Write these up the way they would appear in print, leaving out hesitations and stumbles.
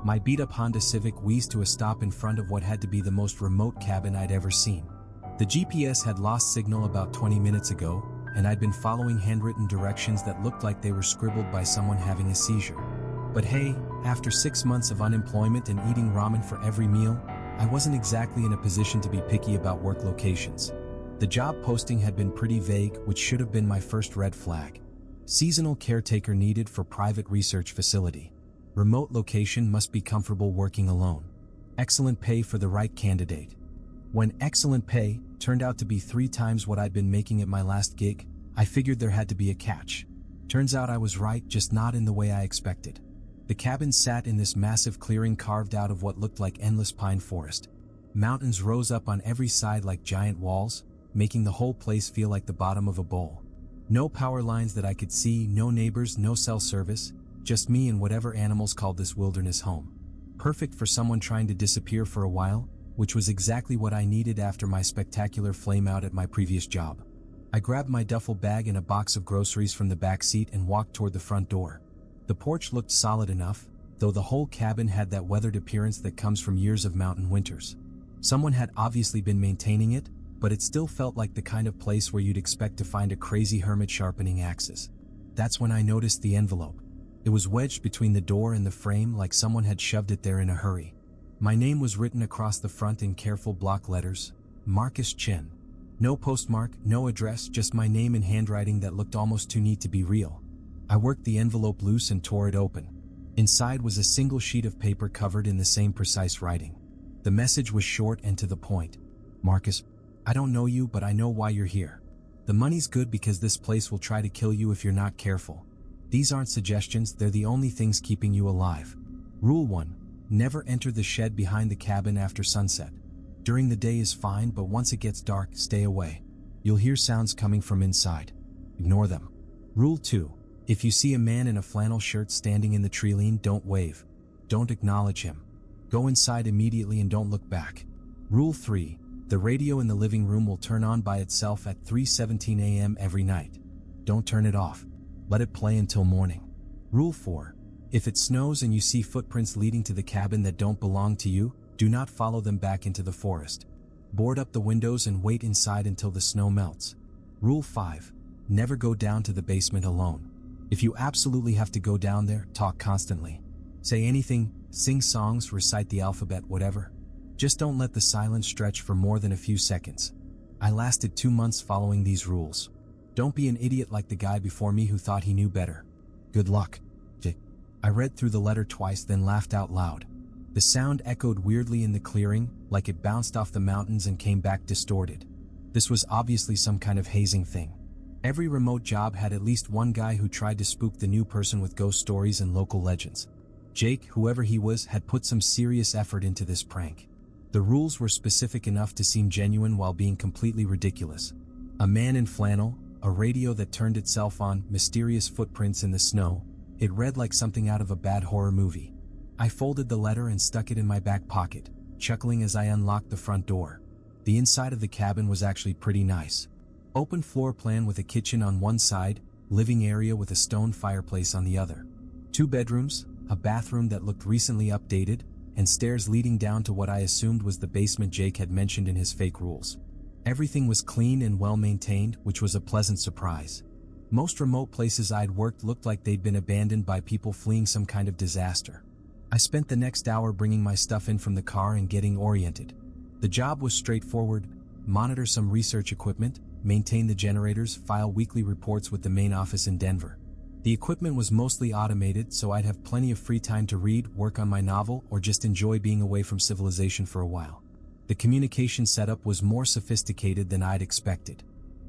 My beat-up Honda Civic wheezed to a stop in front of what had to be the most remote cabin I'd ever seen. The GPS had lost signal about 20 minutes ago, and I'd been following handwritten directions that looked like they were scribbled by someone having a seizure. But hey, after 6 months of unemployment and eating ramen for every meal, I wasn't exactly in a position to be picky about work locations. The job posting had been pretty vague, which should have been my first red flag. Seasonal caretaker needed for private research facility. Remote location must be comfortable working alone. Excellent pay for the right candidate. When excellent pay turned out to be 3 times what I'd been making at my last gig, I figured there had to be a catch. Turns out I was right, just not in the way I expected. The cabin sat in this massive clearing carved out of what looked like endless pine forest. Mountains rose up on every side like giant walls, making the whole place feel like the bottom of a bowl. No power lines that I could see, no neighbors, no cell service, just me and whatever animals called this wilderness home. Perfect for someone trying to disappear for a while, which was exactly what I needed after my spectacular flameout at my previous job. I grabbed my duffel bag and a box of groceries from the back seat and walked toward the front door. The porch looked solid enough, though the whole cabin had that weathered appearance that comes from years of mountain winters. Someone had obviously been maintaining it, but it still felt like the kind of place where you'd expect to find a crazy hermit sharpening axes. That's when I noticed the envelope. It was wedged between the door and the frame like someone had shoved it there in a hurry. My name was written across the front in careful block letters, Marcus Chin. No postmark, no address, just my name in handwriting that looked almost too neat to be real. I worked the envelope loose and tore it open. Inside was a single sheet of paper covered in the same precise writing. The message was short and to the point. Marcus, I don't know you, but I know why you're here. The money's good because this place will try to kill you if you're not careful. These aren't suggestions, they're the only things keeping you alive. Rule 1. Never enter the shed behind the cabin after sunset. During the day is fine, but once it gets dark, stay away. You'll hear sounds coming from inside. Ignore them. Rule 2. If you see a man in a flannel shirt standing in the tree line, don't wave. Don't acknowledge him. Go inside immediately and don't look back. Rule 3. The radio in the living room will turn on by itself at 3:17 a.m. every night. Don't turn it off. Let it play until morning. Rule 4. If it snows and you see footprints leading to the cabin that don't belong to you, do not follow them back into the forest. Board up the windows and wait inside until the snow melts. Rule 5. Never go down to the basement alone. If you absolutely have to go down there, talk constantly. Say anything, sing songs, recite the alphabet, whatever. Just don't let the silence stretch for more than a few seconds. I lasted 2 months following these rules. Don't be an idiot like the guy before me who thought he knew better. Good luck. I read through the letter twice, then laughed out loud. The sound echoed weirdly in the clearing, like it bounced off the mountains and came back distorted. This was obviously some kind of hazing thing. Every remote job had at least one guy who tried to spook the new person with ghost stories and local legends. Jake, whoever he was, had put some serious effort into this prank. The rules were specific enough to seem genuine while being completely ridiculous. A man in flannel, a radio that turned itself on, mysterious footprints in the snow. It read like something out of a bad horror movie. I folded the letter and stuck it in my back pocket, chuckling as I unlocked the front door. The inside of the cabin was actually pretty nice. Open floor plan with a kitchen on one side, living area with a stone fireplace on the other. 2 bedrooms, a bathroom that looked recently updated, and stairs leading down to what I assumed was the basement Jake had mentioned in his fake rules. Everything was clean and well maintained, which was a pleasant surprise. Most remote places I'd worked looked like they'd been abandoned by people fleeing some kind of disaster. I spent the next hour bringing my stuff in from the car and getting oriented. The job was straightforward: monitor some research equipment, maintain the generators, file weekly reports with the main office in Denver. The equipment was mostly automated, so I'd have plenty of free time to read, work on my novel, or just enjoy being away from civilization for a while. The communication setup was more sophisticated than I'd expected.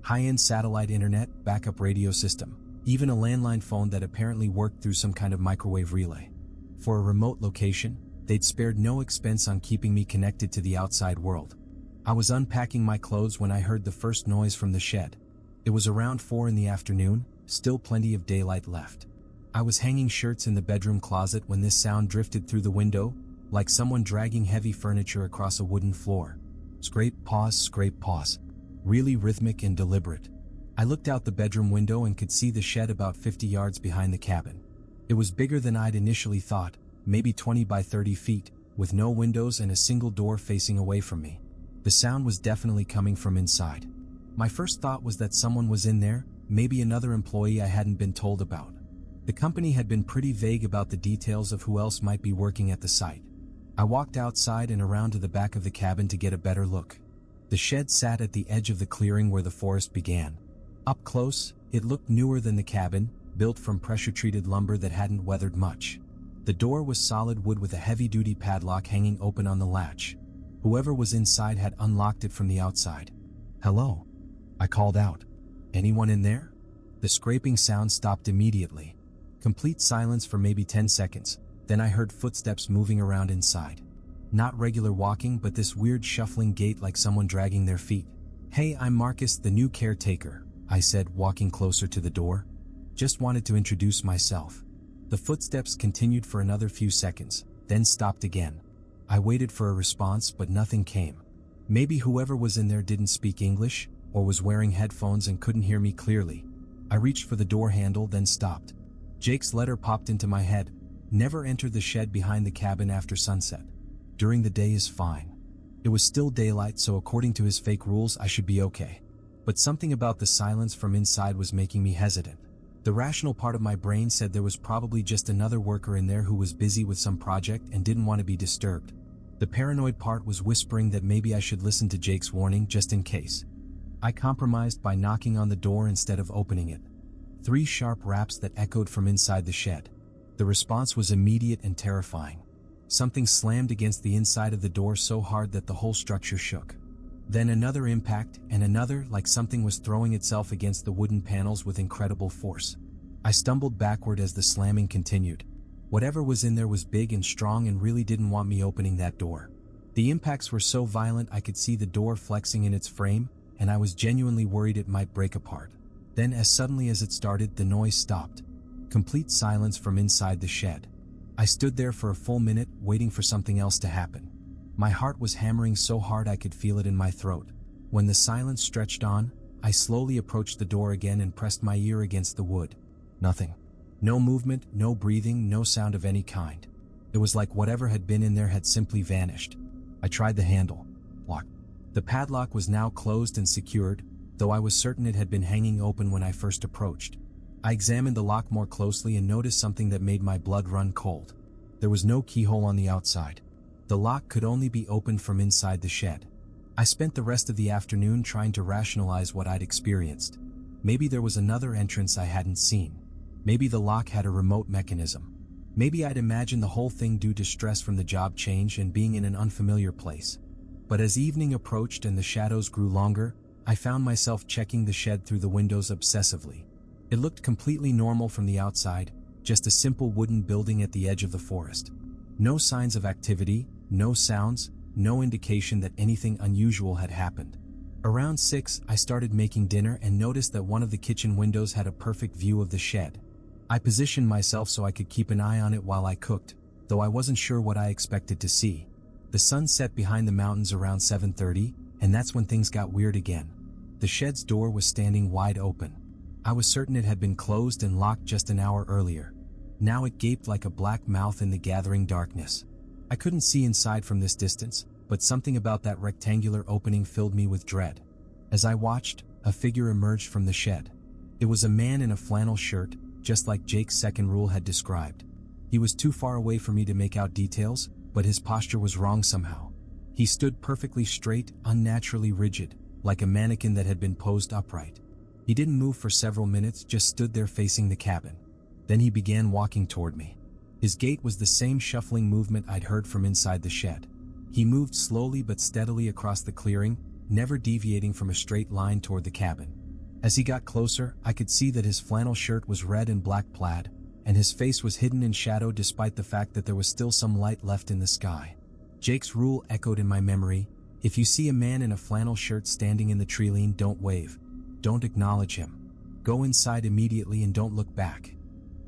High-end satellite internet, backup radio system, even a landline phone that apparently worked through some kind of microwave relay. For a remote location, they'd spared no expense on keeping me connected to the outside world. I was unpacking my clothes when I heard the first noise from the shed. It was around 4 in the afternoon, still plenty of daylight left. I was hanging shirts in the bedroom closet when this sound drifted through the window, like someone dragging heavy furniture across a wooden floor. Scrape, pause, really rhythmic and deliberate. I looked out the bedroom window and could see the shed about 50 yards behind the cabin. It was bigger than I'd initially thought, maybe 20 by 30 feet, with no windows and a single door facing away from me. The sound was definitely coming from inside. My first thought was that someone was in there, maybe another employee I hadn't been told about. The company had been pretty vague about the details of who else might be working at the site. I walked outside and around to the back of the cabin to get a better look. The shed sat at the edge of the clearing where the forest began. Up close, it looked newer than the cabin, built from pressure-treated lumber that hadn't weathered much. The door was solid wood with a heavy-duty padlock hanging open on the latch. Whoever was inside had unlocked it from the outside. "Hello," I called out. "Anyone in there?" The scraping sound stopped immediately. Complete silence for maybe 10 seconds, then I heard footsteps moving around inside. Not regular walking, but this weird shuffling gait like someone dragging their feet. "Hey, I'm Marcus, the new caretaker," I said, walking closer to the door. "Just wanted to introduce myself." The footsteps continued for another few seconds, then stopped again. I waited for a response, but nothing came. Maybe whoever was in there didn't speak English, or was wearing headphones and couldn't hear me clearly. I reached for the door handle, then stopped. Jake's letter popped into my head: "Never enter the shed behind the cabin after sunset. During the day is fine." It was still daylight, so according to his fake rules I should be okay. But something about the silence from inside was making me hesitant. The rational part of my brain said there was probably just another worker in there who was busy with some project and didn't want to be disturbed. The paranoid part was whispering that maybe I should listen to Jake's warning just in case. I compromised by knocking on the door instead of opening it. 3 sharp raps that echoed from inside the shed. The response was immediate and terrifying. Something slammed against the inside of the door so hard that the whole structure shook. Then another impact, and another, like something was throwing itself against the wooden panels with incredible force. I stumbled backward as the slamming continued. Whatever was in there was big and strong and really didn't want me opening that door. The impacts were so violent I could see the door flexing in its frame, and I was genuinely worried it might break apart. Then, as suddenly as it started, the noise stopped. Complete silence from inside the shed. I stood there for a full minute, waiting for something else to happen. My heart was hammering so hard I could feel it in my throat. When the silence stretched on, I slowly approached the door again and pressed my ear against the wood. Nothing. No movement, no breathing, no sound of any kind. It was like whatever had been in there had simply vanished. I tried the handle. Locked. The padlock was now closed and secured, though I was certain it had been hanging open when I first approached. I examined the lock more closely and noticed something that made my blood run cold. There was no keyhole on the outside. The lock could only be opened from inside the shed. I spent the rest of the afternoon trying to rationalize what I'd experienced. Maybe there was another entrance I hadn't seen. Maybe the lock had a remote mechanism. Maybe I'd imagined the whole thing due to stress from the job change and being in an unfamiliar place. But as evening approached and the shadows grew longer, I found myself checking the shed through the windows obsessively. It looked completely normal from the outside, just a simple wooden building at the edge of the forest. No signs of activity, no sounds, no indication that anything unusual had happened. Around 6, I started making dinner and noticed that one of the kitchen windows had a perfect view of the shed. I positioned myself so I could keep an eye on it while I cooked, though I wasn't sure what I expected to see. The sun set behind the mountains around 7:30, and that's when things got weird again. The shed's door was standing wide open. I was certain it had been closed and locked just an hour earlier. Now it gaped like a black mouth in the gathering darkness. I couldn't see inside from this distance, but something about that rectangular opening filled me with dread. As I watched, a figure emerged from the shed. It was a man in a flannel shirt, just like Jake's second rule had described. He was too far away for me to make out details, but his posture was wrong somehow. He stood perfectly straight, unnaturally rigid, like a mannequin that had been posed upright. He didn't move for several minutes, just stood there facing the cabin. Then he began walking toward me. His gait was the same shuffling movement I'd heard from inside the shed. He moved slowly but steadily across the clearing, never deviating from a straight line toward the cabin. As he got closer, I could see that his flannel shirt was red and black plaid, and his face was hidden in shadow despite the fact that there was still some light left in the sky. Jake's rule echoed in my memory: if you see a man in a flannel shirt standing in the tree line, don't wave. Don't acknowledge him. Go inside immediately and don't look back.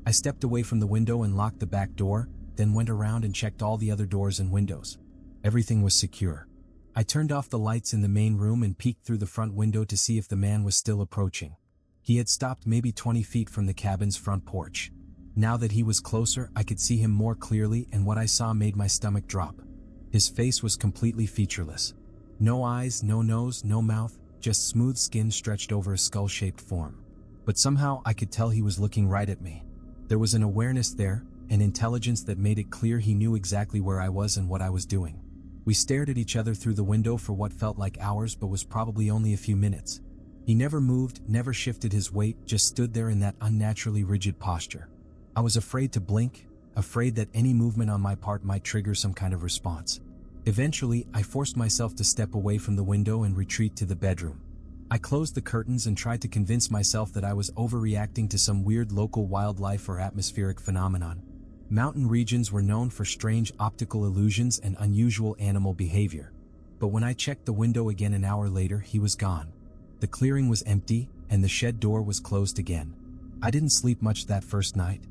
I stepped away from the window and locked the back door, then went around and checked all the other doors and windows. Everything was secure. I turned off the lights in the main room and peeked through the front window to see if the man was still approaching. He had stopped maybe 20 feet from the cabin's front porch. Now that he was closer, I could see him more clearly, and what I saw made my stomach drop. His face was completely featureless. No eyes, no nose, no mouth, just smooth skin stretched over a skull-shaped form. But somehow I could tell he was looking right at me. There was an awareness there, an intelligence that made it clear he knew exactly where I was and what I was doing. We stared at each other through the window for what felt like hours but was probably only a few minutes. He never moved, never shifted his weight, just stood there in that unnaturally rigid posture. I was afraid to blink, afraid that any movement on my part might trigger some kind of response. Eventually, I forced myself to step away from the window and retreat to the bedroom. I closed the curtains and tried to convince myself that I was overreacting to some weird local wildlife or atmospheric phenomenon. Mountain regions were known for strange optical illusions and unusual animal behavior. But when I checked the window again an hour later, he was gone. The clearing was empty, and the shed door was closed again. I didn't sleep much that first night.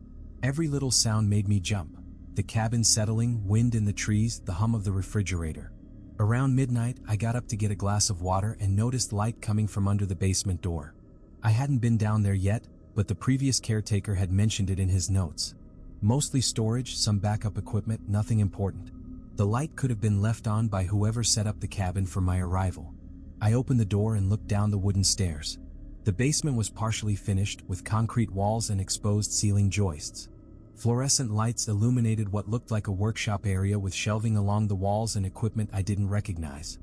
Every little sound made me jump. The cabin settling, wind in the trees, the hum of the refrigerator. Around midnight, I got up to get a glass of water and noticed light coming from under the basement door. I hadn't been down there yet, but the previous caretaker had mentioned it in his notes. Mostly storage, some backup equipment, nothing important. The light could have been left on by whoever set up the cabin for my arrival. I opened the door and looked down the wooden stairs. The basement was partially finished, with concrete walls and exposed ceiling joists. Fluorescent lights illuminated what looked like a workshop area with shelving along the walls and equipment I didn't recognize.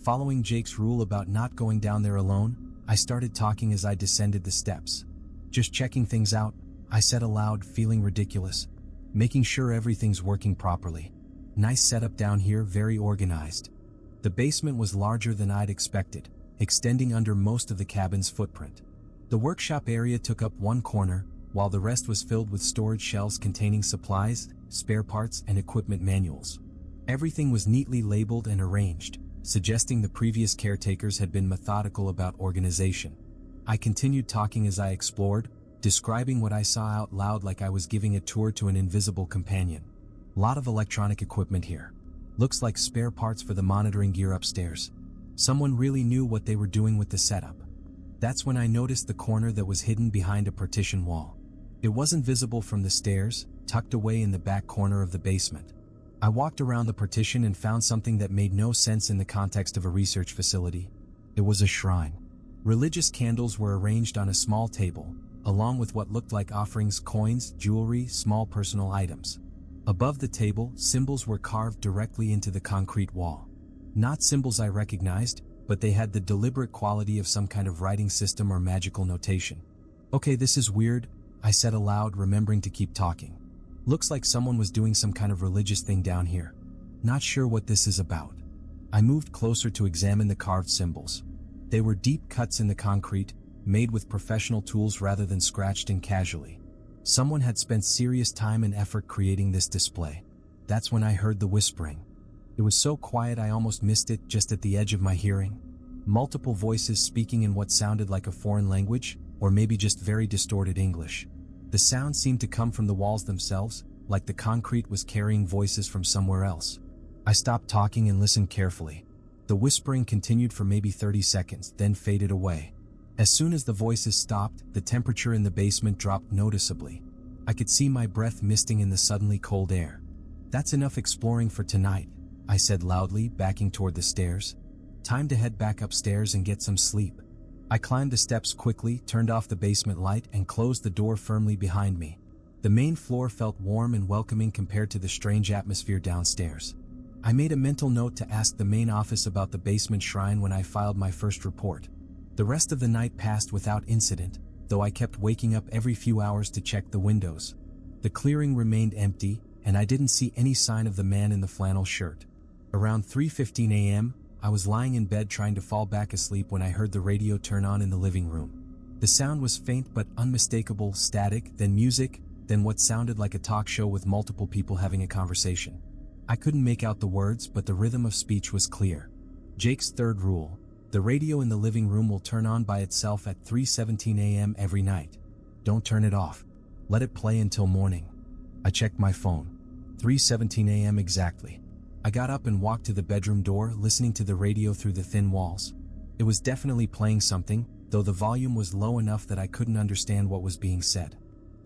Following Jake's rule about not going down there alone, I started talking as I descended the steps. "Just checking things out," I said aloud, feeling ridiculous. "Making sure everything's working properly. Nice setup down here, very organized." The basement was larger than I'd expected, extending under most of the cabin's footprint. The workshop area took up one corner, while the rest was filled with storage shelves containing supplies, spare parts, and equipment manuals. Everything was neatly labeled and arranged, suggesting the previous caretakers had been methodical about organization. I continued talking as I explored, describing what I saw out loud like I was giving a tour to an invisible companion. Lot of electronic equipment here. Looks like spare parts for the monitoring gear upstairs. Someone really knew what they were doing with the setup. That's when I noticed the corner that was hidden behind a partition wall. It wasn't visible from the stairs, tucked away in the back corner of the basement. I walked around the partition and found something that made no sense in the context of a research facility. It was a shrine. Religious candles were arranged on a small table, along with what looked like offerings, coins, jewelry, small personal items. Above the table, symbols were carved directly into the concrete wall. Not symbols I recognized, but they had the deliberate quality of some kind of writing system or magical notation. "Okay, this is weird," I said aloud, remembering to keep talking. "Looks like someone was doing some kind of religious thing down here. Not sure what this is about." I moved closer to examine the carved symbols. They were deep cuts in the concrete, made with professional tools rather than scratched in casually. Someone had spent serious time and effort creating this display. That's when I heard the whispering. It was so quiet I almost missed it, just at the edge of my hearing. Multiple voices speaking in what sounded like a foreign language, or maybe just very distorted English. The sound seemed to come from the walls themselves, like the concrete was carrying voices from somewhere else. I stopped talking and listened carefully. The whispering continued for maybe 30 seconds, then faded away. As soon as the voices stopped, the temperature in the basement dropped noticeably. I could see my breath misting in the suddenly cold air. "That's enough exploring for tonight," I said loudly, backing toward the stairs. "Time to head back upstairs and get some sleep." I climbed the steps quickly, turned off the basement light, and closed the door firmly behind me. The main floor felt warm and welcoming compared to the strange atmosphere downstairs. I made a mental note to ask the main office about the basement shrine when I filed my first report. The rest of the night passed without incident, though I kept waking up every few hours to check the windows. The clearing remained empty, and I didn't see any sign of the man in the flannel shirt. Around 3:15 a.m., I was lying in bed trying to fall back asleep when I heard the radio turn on in the living room. The sound was faint but unmistakable, static, then music, then what sounded like a talk show with multiple people having a conversation. I couldn't make out the words, but the rhythm of speech was clear. Jake's third rule: the radio in the living room will turn on by itself at 3:17 a.m. every night. Don't turn it off. Let it play until morning. I checked my phone. 3:17 a.m. exactly. I got up and walked to the bedroom door, listening to the radio through the thin walls. It was definitely playing something, though the volume was low enough that I couldn't understand what was being said.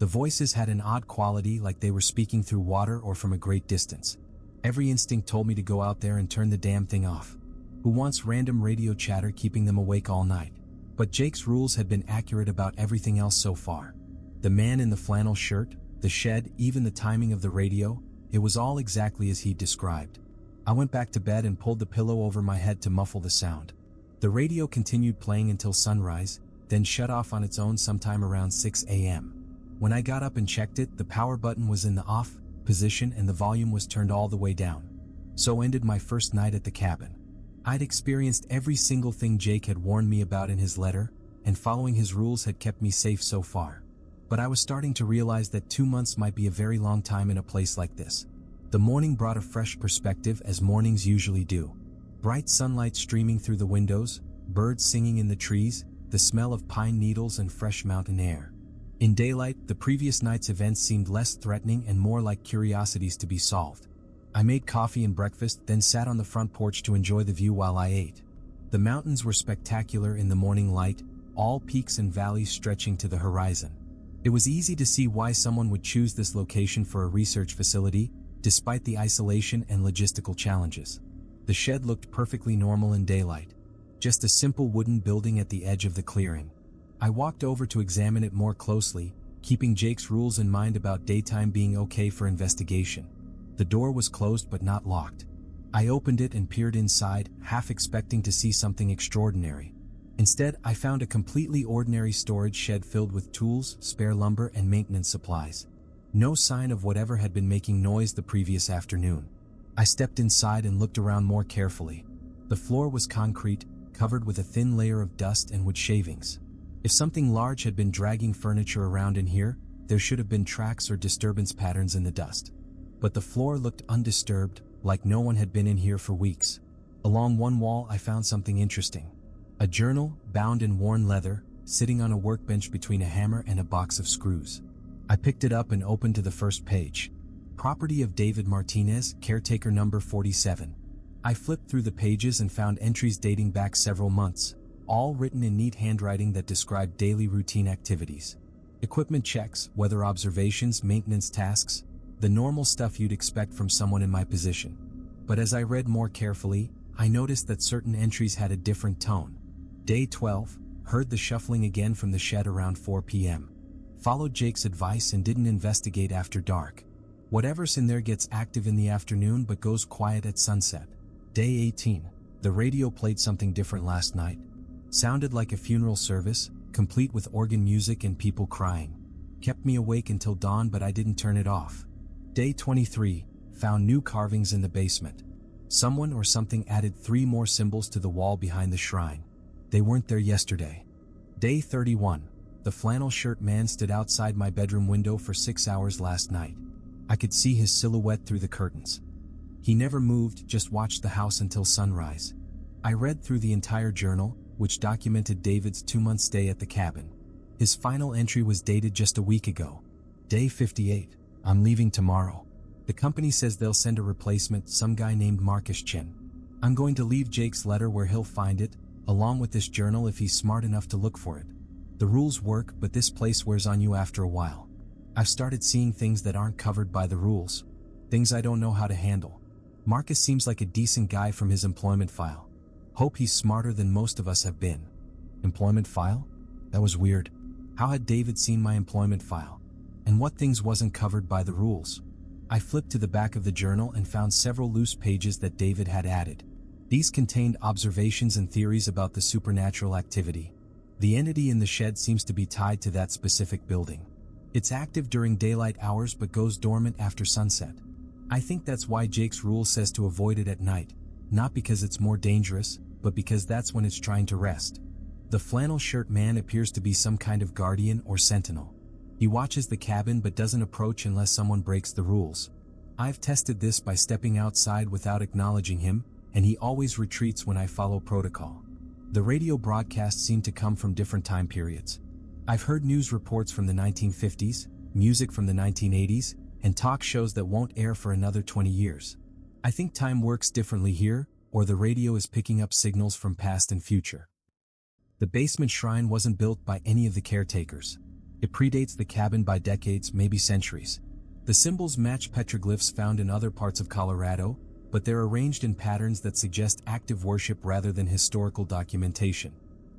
The voices had an odd quality, like they were speaking through water or from a great distance. Every instinct told me to go out there and turn the damn thing off. Who wants random radio chatter keeping them awake all night? But Jake's rules had been accurate about everything else so far. The man in the flannel shirt, the shed, even the timing of the radio, it was all exactly as he'd described. I went back to bed and pulled the pillow over my head to muffle the sound. The radio continued playing until sunrise, then shut off on its own sometime around 6 a.m. When I got up and checked it, the power button was in the off position and the volume was turned all the way down. So ended my first night at the cabin. I'd experienced every single thing Jake had warned me about in his letter, and following his rules had kept me safe so far. But I was starting to realize that 2 months might be a very long time in a place like this. The morning brought a fresh perspective, as mornings usually do. Bright sunlight streaming through the windows, birds singing in the trees, the smell of pine needles and fresh mountain air. In daylight, the previous night's events seemed less threatening and more like curiosities to be solved. I made coffee and breakfast, then sat on the front porch to enjoy the view while I ate. The mountains were spectacular in the morning light, all peaks and valleys stretching to the horizon. It was easy to see why someone would choose this location for a research facility, despite the isolation and logistical challenges. The shed looked perfectly normal in daylight. Just a simple wooden building at the edge of the clearing. I walked over to examine it more closely, keeping Jake's rules in mind about daytime being okay for investigation. The door was closed but not locked. I opened it and peered inside, half expecting to see something extraordinary. Instead, I found a completely ordinary storage shed filled with tools, spare lumber, and maintenance supplies. No sign of whatever had been making noise the previous afternoon. I stepped inside and looked around more carefully. The floor was concrete, covered with a thin layer of dust and wood shavings. If something large had been dragging furniture around in here, there should have been tracks or disturbance patterns in the dust. But the floor looked undisturbed, like no one had been in here for weeks. Along one wall, I found something interesting. A journal, bound in worn leather, sitting on a workbench between a hammer and a box of screws. I picked it up and opened to the first page. Property of David Martinez, caretaker number 47. I flipped through the pages and found entries dating back several months, all written in neat handwriting that described daily routine activities. Equipment checks, weather observations, maintenance tasks, the normal stuff you'd expect from someone in my position. But as I read more carefully, I noticed that certain entries had a different tone. Day 12, heard the shuffling again from the shed around 4 p.m. Followed Jake's advice and didn't investigate after dark. Whatever's in there gets active in the afternoon but goes quiet at sunset. Day 18, the radio played something different last night. Sounded like a funeral service, complete with organ music and people crying. Kept me awake until dawn, but I didn't turn it off. Day 23, found new carvings in the basement. Someone or something added 3 more symbols to the wall behind the shrine. They weren't there yesterday. Day 31, the flannel shirt man stood outside my bedroom window for 6 hours last night. I could see his silhouette through the curtains. He never moved, just watched the house until sunrise. I read through the entire journal, which documented David's 2-month stay at the cabin. His final entry was dated just a week ago. Day 58, I'm leaving tomorrow. The company says they'll send a replacement, some guy named Marcus Chin. I'm going to leave Jake's letter where he'll find it, along with this journal if he's smart enough to look for it. The rules work, but this place wears on you after a while. I've started seeing things that aren't covered by the rules. Things I don't know how to handle. Marcus seems like a decent guy from his employment file. Hope he's smarter than most of us have been. Employment file? That was weird. How had David seen my employment file? And what things wasn't covered by the rules? I flipped to the back of the journal and found several loose pages that David had added. These contained observations and theories about the supernatural activity. The entity in the shed seems to be tied to that specific building. It's active during daylight hours but goes dormant after sunset. I think that's why Jake's rule says to avoid it at night, not because it's more dangerous, but because that's when it's trying to rest. The flannel shirt man appears to be some kind of guardian or sentinel. He watches the cabin but doesn't approach unless someone breaks the rules. I've tested this by stepping outside without acknowledging him, and he always retreats when I follow protocol. The radio broadcasts seem to come from different time periods. I've heard news reports from the 1950s, music from the 1980s, and talk shows that won't air for another 20 years. I think time works differently here, or the radio is picking up signals from past and future. The basement shrine wasn't built by any of the caretakers. It predates the cabin by decades, maybe centuries. The symbols match petroglyphs found in other parts of Colorado, but they're arranged in patterns that suggest active worship rather than historical documentation.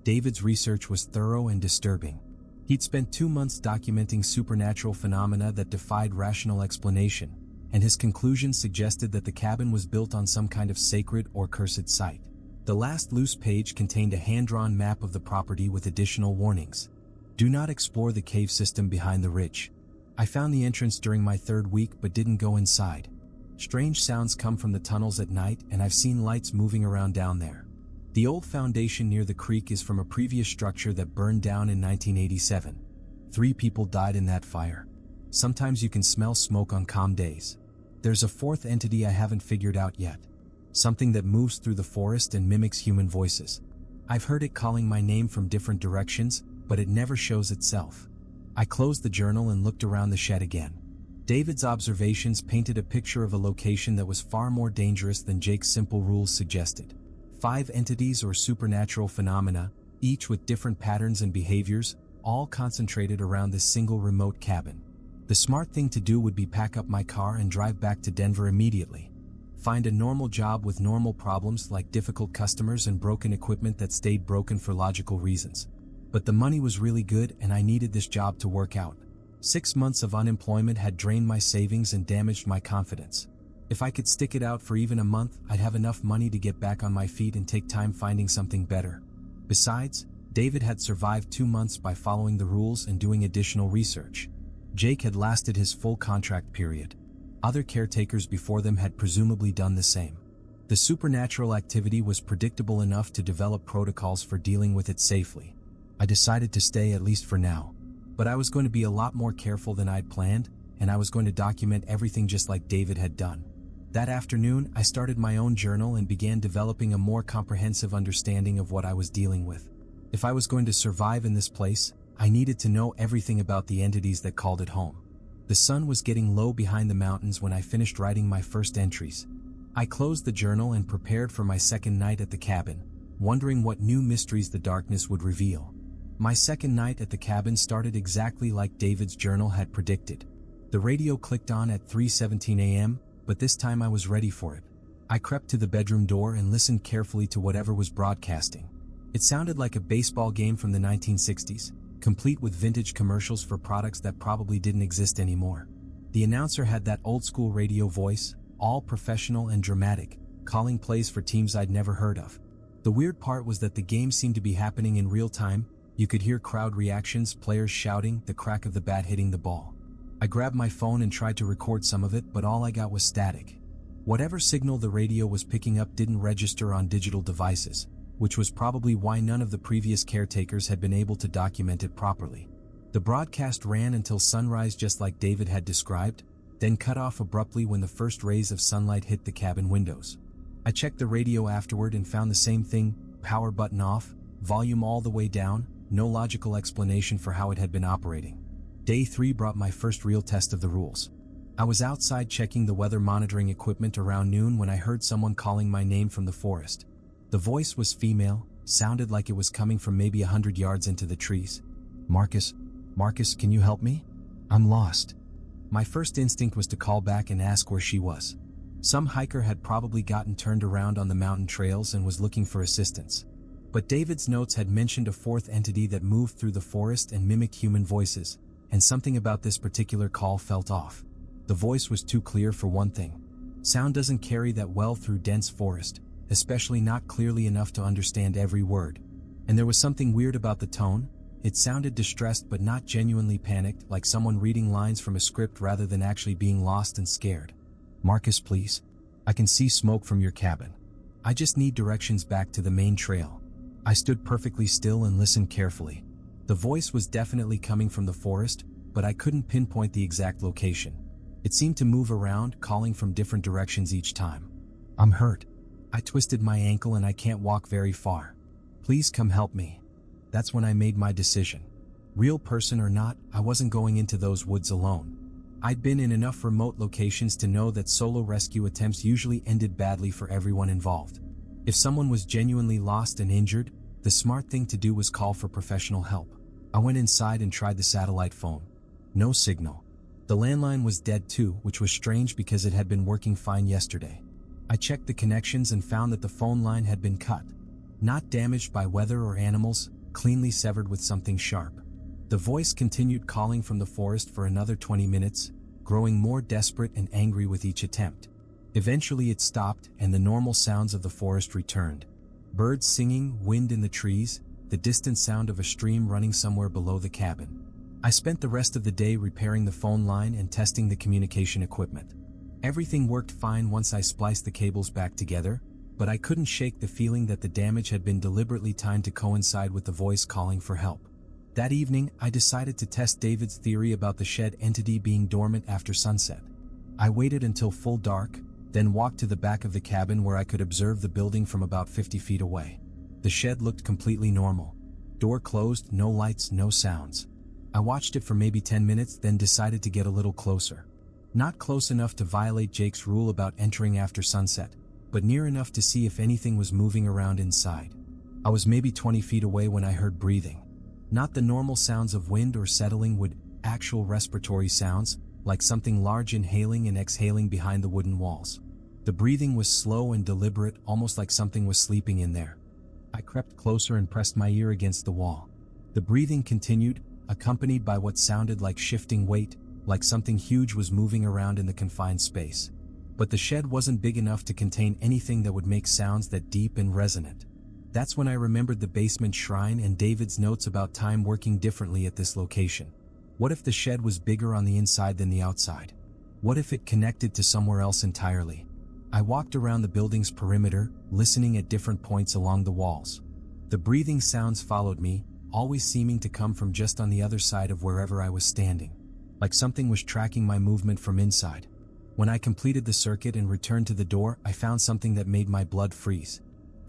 David's research was thorough and disturbing. He'd spent 2 months documenting supernatural phenomena that defied rational explanation, and his conclusions suggested that the cabin was built on some kind of sacred or cursed site. The last loose page contained a hand-drawn map of the property with additional warnings. Do not explore the cave system behind the ridge. I found the entrance during my 3rd week but didn't go inside. Strange sounds come from the tunnels at night, and I've seen lights moving around down there. The old foundation near the creek is from a previous structure that burned down in 1987. 3 people died in that fire. Sometimes you can smell smoke on calm days. There's a 4th entity I haven't figured out yet. Something that moves through the forest and mimics human voices. I've heard it calling my name from different directions, but it never shows itself. I closed the journal and looked around the shed again. David's observations painted a picture of a location that was far more dangerous than Jake's simple rules suggested. 5 entities or supernatural phenomena, each with different patterns and behaviors, all concentrated around this single remote cabin. The smart thing to do would be pack up my car and drive back to Denver immediately. Find a normal job with normal problems like difficult customers and broken equipment that stayed broken for logical reasons. But the money was really good and I needed this job to work out. 6 months of unemployment had drained my savings and damaged my confidence. If I could stick it out for even a month, I'd have enough money to get back on my feet and take time finding something better. Besides, David had survived 2 months by following the rules and doing additional research. Jake had lasted his full contract period. Other caretakers before them had presumably done the same. The supernatural activity was predictable enough to develop protocols for dealing with it safely. I decided to stay, at least for now. But I was going to be a lot more careful than I'd planned, and I was going to document everything just like David had done. That afternoon, I started my own journal and began developing a more comprehensive understanding of what I was dealing with. If I was going to survive in this place, I needed to know everything about the entities that called it home. The sun was getting low behind the mountains when I finished writing my first entries. I closed the journal and prepared for my second night at the cabin, wondering what new mysteries the darkness would reveal. My second night at the cabin started exactly like David's journal had predicted. The radio clicked on at 3:17 a.m., but this time I was ready for it. I crept to the bedroom door and listened carefully to whatever was broadcasting. It sounded like a baseball game from the 1960s, complete with vintage commercials for products that probably didn't exist anymore. The announcer had that old-school radio voice, all professional and dramatic, calling plays for teams I'd never heard of. The weird part was that the game seemed to be happening in real time. You could hear crowd reactions, players shouting, the crack of the bat hitting the ball. I grabbed my phone and tried to record some of it, but all I got was static. Whatever signal the radio was picking up didn't register on digital devices, which was probably why none of the previous caretakers had been able to document it properly. The broadcast ran until sunrise just like David had described, then cut off abruptly when the first rays of sunlight hit the cabin windows. I checked the radio afterward and found the same thing, power button off, volume all the way down, no logical explanation for how it had been operating. Day 3 brought my first real test of the rules. I was outside checking the weather monitoring equipment around noon when I heard someone calling my name from the forest. The voice was female, sounded like it was coming from maybe 100 yards into the trees. Marcus, can you help me? I'm lost. My first instinct was to call back and ask where she was. Some hiker had probably gotten turned around on the mountain trails and was looking for assistance. But David's notes had mentioned a 4th entity that moved through the forest and mimicked human voices, and something about this particular call felt off. The voice was too clear for one thing. Sound doesn't carry that well through dense forest, especially not clearly enough to understand every word. And there was something weird about the tone. It sounded distressed but not genuinely panicked, like someone reading lines from a script rather than actually being lost and scared. Marcus, please. I can see smoke from your cabin. I just need directions back to the main trail. I stood perfectly still and listened carefully. The voice was definitely coming from the forest, but I couldn't pinpoint the exact location. It seemed to move around, calling from different directions each time. I'm hurt. I twisted my ankle and I can't walk very far. Please come help me. That's when I made my decision. Real person or not, I wasn't going into those woods alone. I'd been in enough remote locations to know that solo rescue attempts usually ended badly for everyone involved. If someone was genuinely lost and injured, the smart thing to do was call for professional help. I went inside and tried the satellite phone. No signal. The landline was dead too, which was strange because it had been working fine yesterday. I checked the connections and found that the phone line had been cut. Not damaged by weather or animals, cleanly severed with something sharp. The voice continued calling from the forest for another 20 minutes, growing more desperate and angry with each attempt. Eventually it stopped and the normal sounds of the forest returned. Birds singing, wind in the trees, the distant sound of a stream running somewhere below the cabin. I spent the rest of the day repairing the phone line and testing the communication equipment. Everything worked fine once I spliced the cables back together, but I couldn't shake the feeling that the damage had been deliberately timed to coincide with the voice calling for help. That evening, I decided to test David's theory about the shed entity being dormant after sunset. I waited until full dark, then walked to the back of the cabin where I could observe the building from about 50 feet away. The shed looked completely normal. Door closed, no lights, no sounds. I watched it for maybe 10 minutes, then decided to get a little closer. Not close enough to violate Jake's rule about entering after sunset, but near enough to see if anything was moving around inside. I was maybe 20 feet away when I heard breathing. Not the normal sounds of wind or settling wood, actual respiratory sounds, like something large inhaling and exhaling behind the wooden walls. The breathing was slow and deliberate, almost like something was sleeping in there. I crept closer and pressed my ear against the wall. The breathing continued, accompanied by what sounded like shifting weight, like something huge was moving around in the confined space. But the shed wasn't big enough to contain anything that would make sounds that deep and resonant. That's when I remembered the basement shrine and David's notes about time working differently at this location. What if the shed was bigger on the inside than the outside? What if it connected to somewhere else entirely? I walked around the building's perimeter, listening at different points along the walls. The breathing sounds followed me, always seeming to come from just on the other side of wherever I was standing. Like something was tracking my movement from inside. When I completed the circuit and returned to the door, I found something that made my blood freeze.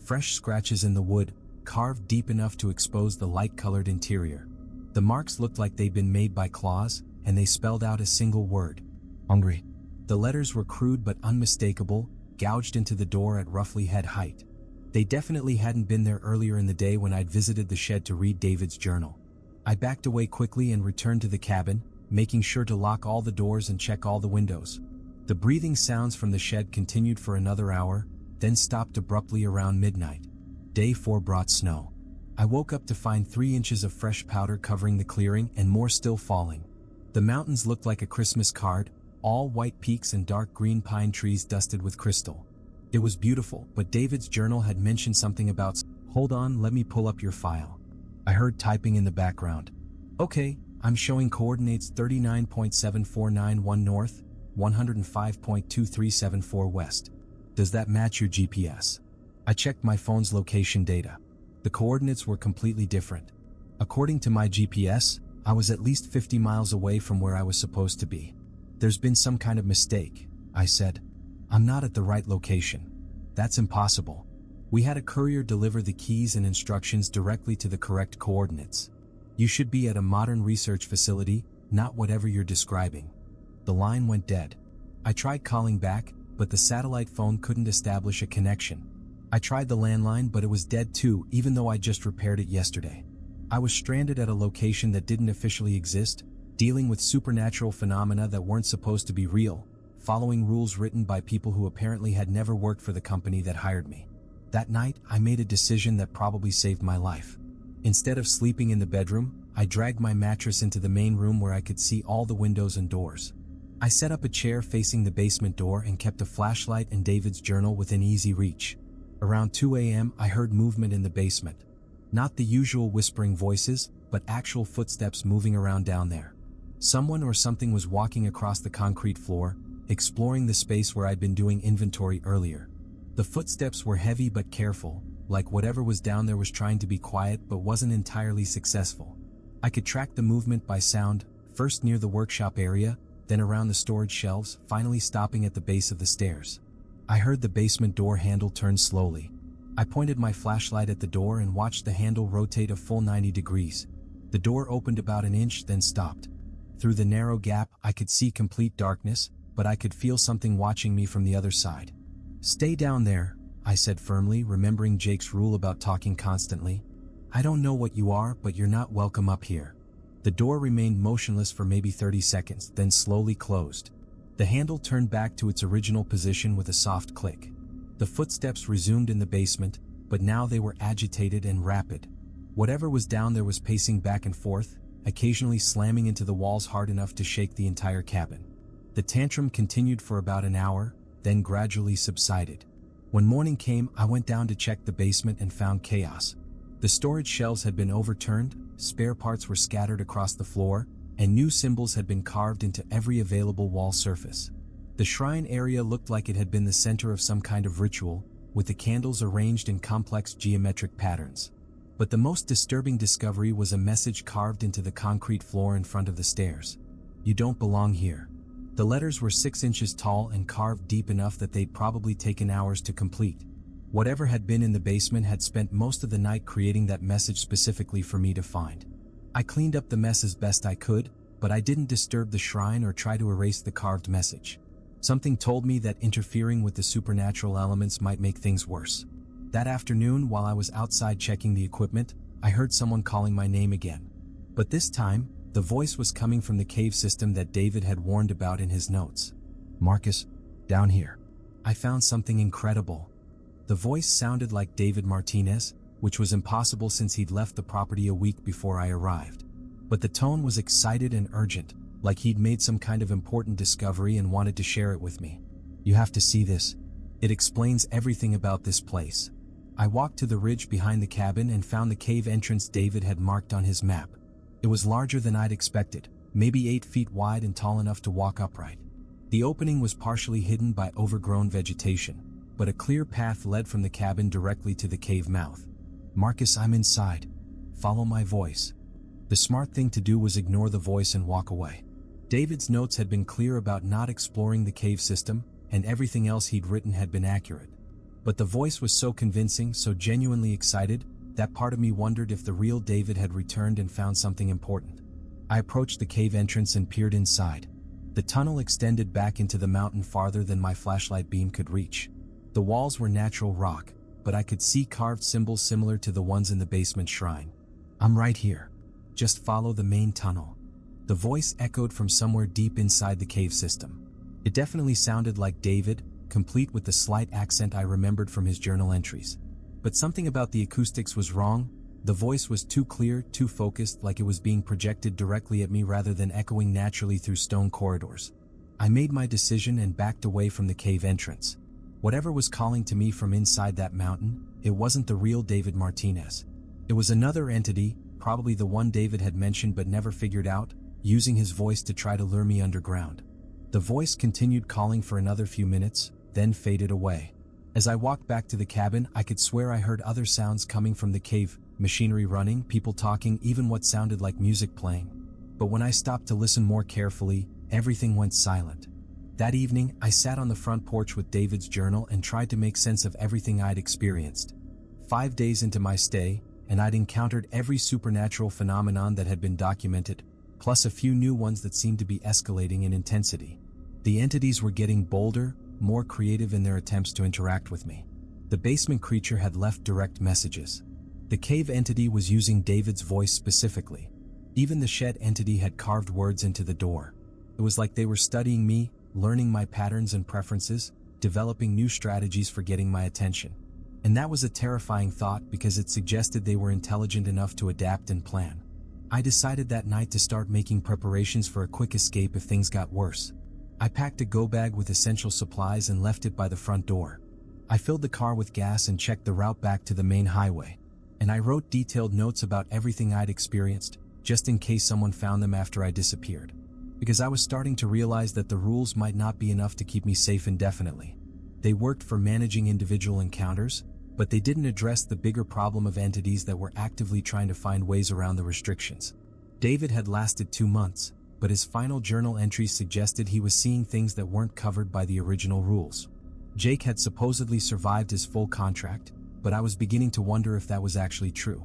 Fresh scratches in the wood, carved deep enough to expose the light-colored interior. The marks looked like they'd been made by claws, and they spelled out a single word: hungry. The letters were crude but unmistakable, gouged into the door at roughly head height. They definitely hadn't been there earlier in the day when I'd visited the shed to read David's journal. I backed away quickly and returned to the cabin, making sure to lock all the doors and check all the windows. The breathing sounds from the shed continued for another hour, then stopped abruptly around midnight. Day 4 brought snow. I woke up to find 3 inches of fresh powder covering the clearing and more still falling. The mountains looked like a Christmas card, all white peaks and dark green pine trees dusted with crystal. It was beautiful, but David's journal had mentioned something about "Hold on, let me pull up your file." I heard typing in the background. "Okay, I'm showing coordinates 39.7491 north, 105.2374 west. Does that match your GPS?" I checked my phone's location data. The coordinates were completely different. According to my GPS, I was at least 50 miles away from where I was supposed to be. "There's been some kind of mistake," I said. "I'm not at the right location." "That's impossible. We had a courier deliver the keys and instructions directly to the correct coordinates. You should be at a modern research facility, not whatever you're describing." The line went dead. I tried calling back, but the satellite phone couldn't establish a connection. I tried the landline, but it was dead too, even though I just repaired it yesterday. I was stranded at a location that didn't officially exist, dealing with supernatural phenomena that weren't supposed to be real, following rules written by people who apparently had never worked for the company that hired me. That night, I made a decision that probably saved my life. Instead of sleeping in the bedroom, I dragged my mattress into the main room where I could see all the windows and doors. I set up a chair facing the basement door and kept a flashlight and David's journal within easy reach. Around 2 a.m., I heard movement in the basement. Not the usual whispering voices, but actual footsteps moving around down there. Someone or something was walking across the concrete floor, exploring the space where I'd been doing inventory earlier. The footsteps were heavy but careful, like whatever was down there was trying to be quiet but wasn't entirely successful. I could track the movement by sound, first near the workshop area, then around the storage shelves, finally stopping at the base of the stairs. I heard the basement door handle turn slowly. I pointed my flashlight at the door and watched the handle rotate a full 90 degrees. The door opened about an inch, then stopped. Through the narrow gap, I could see complete darkness, but I could feel something watching me from the other side. "Stay down there," I said firmly, remembering Jake's rule about talking constantly. I don't know what you are, but you're not welcome up here." The door remained motionless for maybe 30 seconds, then slowly closed. The handle turned back to its original position with a soft click. The footsteps resumed in the basement, but now they were agitated and rapid. Whatever was down there was pacing back and forth, occasionally slamming into the walls hard enough to shake the entire cabin. The tantrum continued for about an hour, then gradually subsided. When morning came, I went down to check the basement and found chaos. The storage shelves had been overturned, spare parts were scattered across the floor, and new symbols had been carved into every available wall surface. The shrine area looked like it had been the center of some kind of ritual, with the candles arranged in complex geometric patterns. But the most disturbing discovery was a message carved into the concrete floor in front of the stairs. "You don't belong here." The letters were 6 inches tall and carved deep enough that they'd probably taken hours to complete. Whatever had been in the basement had spent most of the night creating that message specifically for me to find. I cleaned up the mess as best I could, but I didn't disturb the shrine or try to erase the carved message. Something told me that interfering with the supernatural elements might make things worse. That afternoon, while I was outside checking the equipment, I heard someone calling my name again. But this time, the voice was coming from the cave system that David had warned about in his notes. "Marcus, down here. I found something incredible." The voice sounded like David Martinez, which was impossible since he'd left the property a week before I arrived. But the tone was excited and urgent, like he'd made some kind of important discovery and wanted to share it with me. "You have to see this. It explains everything about this place." I walked to the ridge behind the cabin and found the cave entrance David had marked on his map. It was larger than I'd expected, maybe 8 feet wide and tall enough to walk upright. The opening was partially hidden by overgrown vegetation, but a clear path led from the cabin directly to the cave mouth. "Marcus, I'm inside. Follow my voice." The smart thing to do was ignore the voice and walk away. David's notes had been clear about not exploring the cave system, and everything else he'd written had been accurate. But the voice was so convincing, so genuinely excited, that part of me wondered if the real David had returned and found something important. I approached the cave entrance and peered inside. The tunnel extended back into the mountain farther than my flashlight beam could reach. The walls were natural rock, but I could see carved symbols similar to the ones in the basement shrine. "I'm right here. Just follow the main tunnel." The voice echoed from somewhere deep inside the cave system. It definitely sounded like David, complete with the slight accent I remembered from his journal entries. But something about the acoustics was wrong. The voice was too clear, too focused, like it was being projected directly at me rather than echoing naturally through stone corridors. I made my decision and backed away from the cave entrance. Whatever was calling to me from inside that mountain, it wasn't the real David Martinez. It was another entity, probably the one David had mentioned but never figured out, using his voice to try to lure me underground. The voice continued calling for another few minutes, then faded away. As I walked back to the cabin, I could swear I heard other sounds coming from the cave, machinery running, people talking, even what sounded like music playing. But when I stopped to listen more carefully, everything went silent. That evening, I sat on the front porch with David's journal and tried to make sense of everything I'd experienced. 5 days into my stay, and I'd encountered every supernatural phenomenon that had been documented, plus a few new ones that seemed to be escalating in intensity. The entities were getting bolder, more creative in their attempts to interact with me. The basement creature had left direct messages. The cave entity was using David's voice specifically. Even the shed entity had carved words into the door. It was like they were studying me, learning my patterns and preferences, developing new strategies for getting my attention. And that was a terrifying thought because it suggested they were intelligent enough to adapt and plan. I decided that night to start making preparations for a quick escape if things got worse. I packed a go bag with essential supplies and left it by the front door. I filled the car with gas and checked the route back to the main highway. And I wrote detailed notes about everything I'd experienced, just in case someone found them after I disappeared. Because I was starting to realize that the rules might not be enough to keep me safe indefinitely. They worked for managing individual encounters, but they didn't address the bigger problem of entities that were actively trying to find ways around the restrictions. David had lasted 2 months, but his final journal entries suggested he was seeing things that weren't covered by the original rules. Jake had supposedly survived his full contract, but I was beginning to wonder if that was actually true.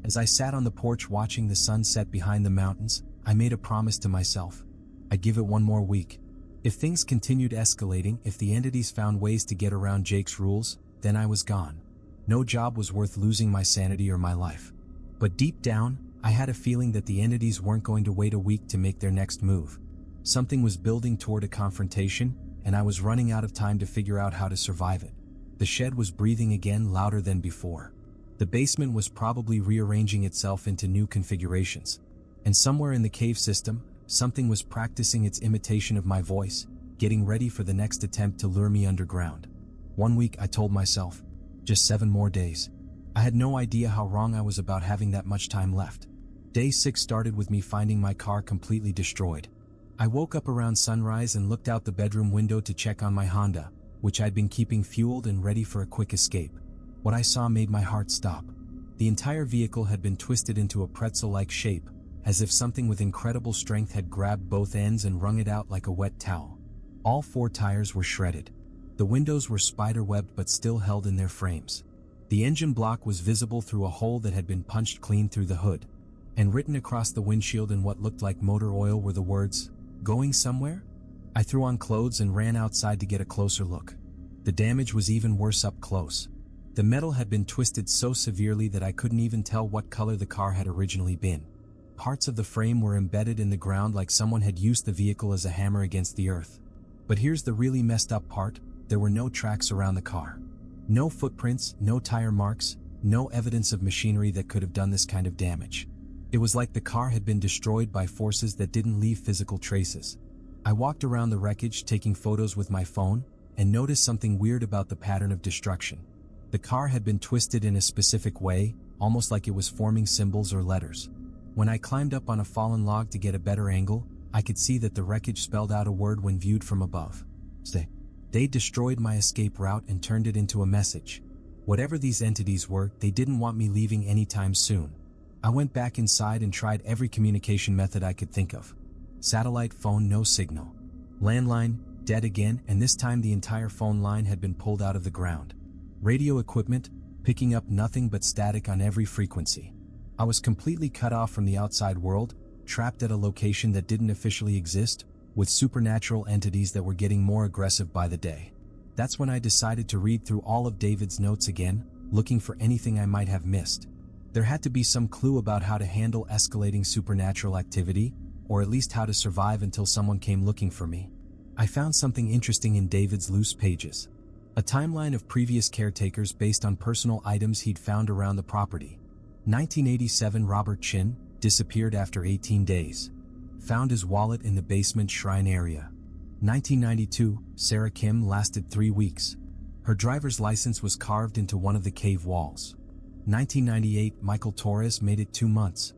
As I sat on the porch watching the sun set behind the mountains, I made a promise to myself. I'd give it 1 more week. If things continued escalating, if the entities found ways to get around Jake's rules, then I was gone. No job was worth losing my sanity or my life. But deep down, I had a feeling that the entities weren't going to wait a week to make their next move. Something was building toward a confrontation, and I was running out of time to figure out how to survive it. The shed was breathing again, louder than before. The basement was probably rearranging itself into new configurations. And somewhere in the cave system, something was practicing its imitation of my voice, getting ready for the next attempt to lure me underground. 1 week, I told myself. Just 7 more days. I had no idea how wrong I was about having that much time left. Day 6 started with me finding my car completely destroyed. I woke up around sunrise and looked out the bedroom window to check on my Honda, which I'd been keeping fueled and ready for a quick escape. What I saw made my heart stop. The entire vehicle had been twisted into a pretzel-like shape, as if something with incredible strength had grabbed both ends and wrung it out like a wet towel. All 4 tires were shredded. The windows were spider-webbed but still held in their frames. The engine block was visible through a hole that had been punched clean through the hood. And written across the windshield in what looked like motor oil were the words, "Going somewhere?" I threw on clothes and ran outside to get a closer look. The damage was even worse up close. The metal had been twisted so severely that I couldn't even tell what color the car had originally been. Parts of the frame were embedded in the ground like someone had used the vehicle as a hammer against the earth. But here's the really messed up part: there were no tracks around the car. No footprints, no tire marks, no evidence of machinery that could have done this kind of damage. It was like the car had been destroyed by forces that didn't leave physical traces. I walked around the wreckage taking photos with my phone, and noticed something weird about the pattern of destruction. The car had been twisted in a specific way, almost like it was forming symbols or letters. When I climbed up on a fallen log to get a better angle, I could see that the wreckage spelled out a word when viewed from above. Stay. They destroyed my escape route and turned it into a message. Whatever these entities were, they didn't want me leaving anytime soon. I went back inside and tried every communication method I could think of. Satellite phone, no signal. Landline, dead again, and this time the entire phone line had been pulled out of the ground. Radio equipment, picking up nothing but static on every frequency. I was completely cut off from the outside world, trapped at a location that didn't officially exist, with supernatural entities that were getting more aggressive by the day. That's when I decided to read through all of David's notes again, looking for anything I might have missed. There had to be some clue about how to handle escalating supernatural activity, or at least how to survive until someone came looking for me. I found something interesting in David's loose pages. A timeline of previous caretakers based on personal items he'd found around the property. 1987 Robert Chin disappeared after 18 days. Found his wallet in the basement shrine area. 1992 Sarah Kim lasted 3 weeks. Her driver's license was carved into one of the cave walls. 1998 Michael Torres made it 2 months.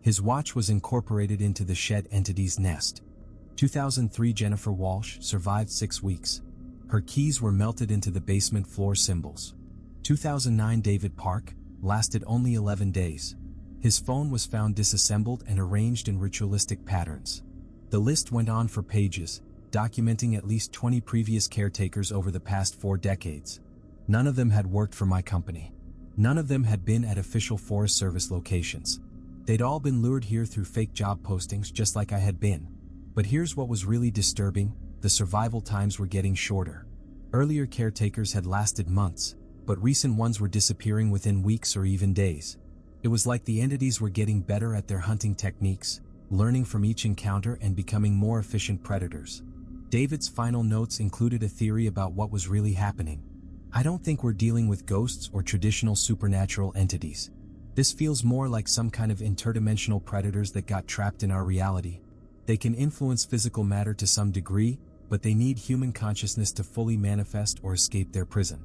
His watch was incorporated into the shed entity's nest. 2003 Jennifer Walsh survived 6 weeks. Her keys were melted into the basement floor symbols. 2009 David Park lasted only 11 days. His phone was found disassembled and arranged in ritualistic patterns. The list went on for pages, documenting at least 20 previous caretakers over the past 4 decades. None of them had worked for my company. None of them had been at official Forest Service locations. They'd all been lured here through fake job postings just like I had been. But here's what was really disturbing: the survival times were getting shorter. Earlier caretakers had lasted months, but recent ones were disappearing within weeks or even days. It was like the entities were getting better at their hunting techniques, learning from each encounter and becoming more efficient predators. David's final notes included a theory about what was really happening. I don't think we're dealing with ghosts or traditional supernatural entities. This feels more like some kind of interdimensional predators that got trapped in our reality. They can influence physical matter to some degree, but they need human consciousness to fully manifest or escape their prison.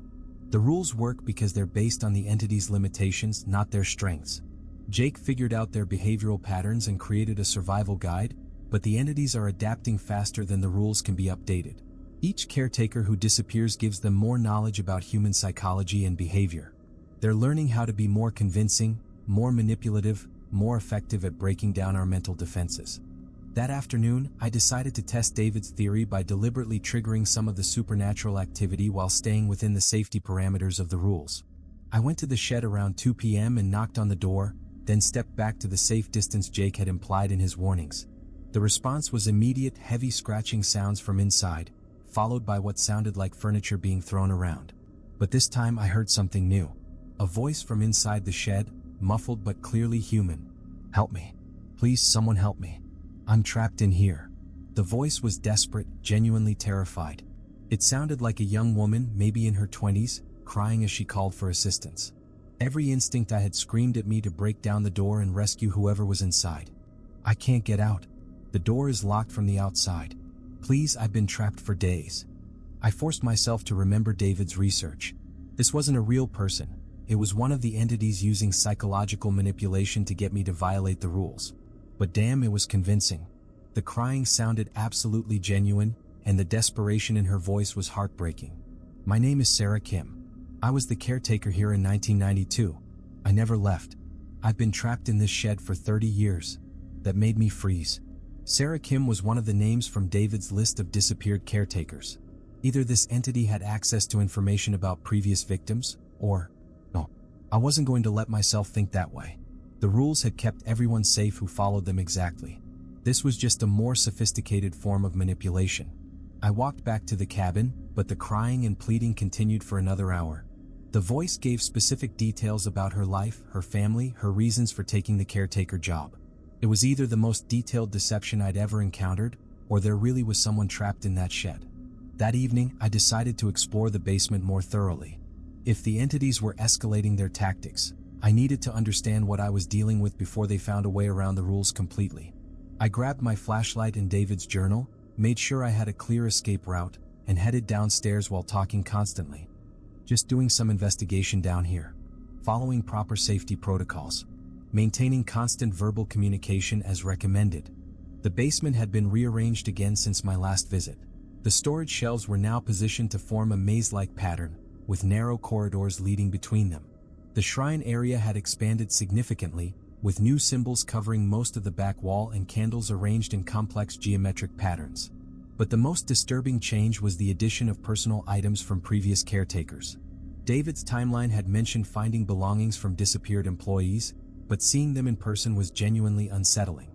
The rules work because they're based on the entity's limitations, not their strengths. Jake figured out their behavioral patterns and created a survival guide, but the entities are adapting faster than the rules can be updated. Each caretaker who disappears gives them more knowledge about human psychology and behavior. They're learning how to be more convincing, more manipulative, more effective at breaking down our mental defenses. That afternoon, I decided to test David's theory by deliberately triggering some of the supernatural activity while staying within the safety parameters of the rules. I went to the shed around 2 p.m. and knocked on the door, then stepped back to the safe distance Jake had implied in his warnings. The response was immediate, heavy scratching sounds from inside, followed by what sounded like furniture being thrown around. But this time I heard something new. A voice from inside the shed, muffled but clearly human. "Help me. Please, someone help me. I'm trapped in here." The voice was desperate, genuinely terrified. It sounded like a young woman, maybe in her 20s, crying as she called for assistance. Every instinct I had screamed at me to break down the door and rescue whoever was inside. "I can't get out. The door is locked from the outside. Please, I've been trapped for days." I forced myself to remember David's research. This wasn't a real person. It was one of the entities using psychological manipulation to get me to violate the rules. But damn, it was convincing. The crying sounded absolutely genuine, and the desperation in her voice was heartbreaking. "My name is Sarah Kim. I was the caretaker here in 1992. I never left. I've been trapped in this shed for 30 years. That made me freeze." Sarah Kim was one of the names from David's list of disappeared caretakers. Either this entity had access to information about previous victims, or... No, I wasn't going to let myself think that way. The rules had kept everyone safe who followed them exactly. This was just a more sophisticated form of manipulation. I walked back to the cabin, but the crying and pleading continued for another hour. The voice gave specific details about her life, her family, her reasons for taking the caretaker job. It was either the most detailed deception I'd ever encountered, or there really was someone trapped in that shed. That evening, I decided to explore the basement more thoroughly. If the entities were escalating their tactics, I needed to understand what I was dealing with before they found a way around the rules completely. I grabbed my flashlight and David's journal, made sure I had a clear escape route, and headed downstairs while talking constantly. Just doing some investigation down here. Following proper safety protocols. Maintaining constant verbal communication as recommended. The basement had been rearranged again since my last visit. The storage shelves were now positioned to form a maze-like pattern, with narrow corridors leading between them. The shrine area had expanded significantly, with new symbols covering most of the back wall and candles arranged in complex geometric patterns. But the most disturbing change was the addition of personal items from previous caretakers. David's timeline had mentioned finding belongings from disappeared employees, but seeing them in person was genuinely unsettling.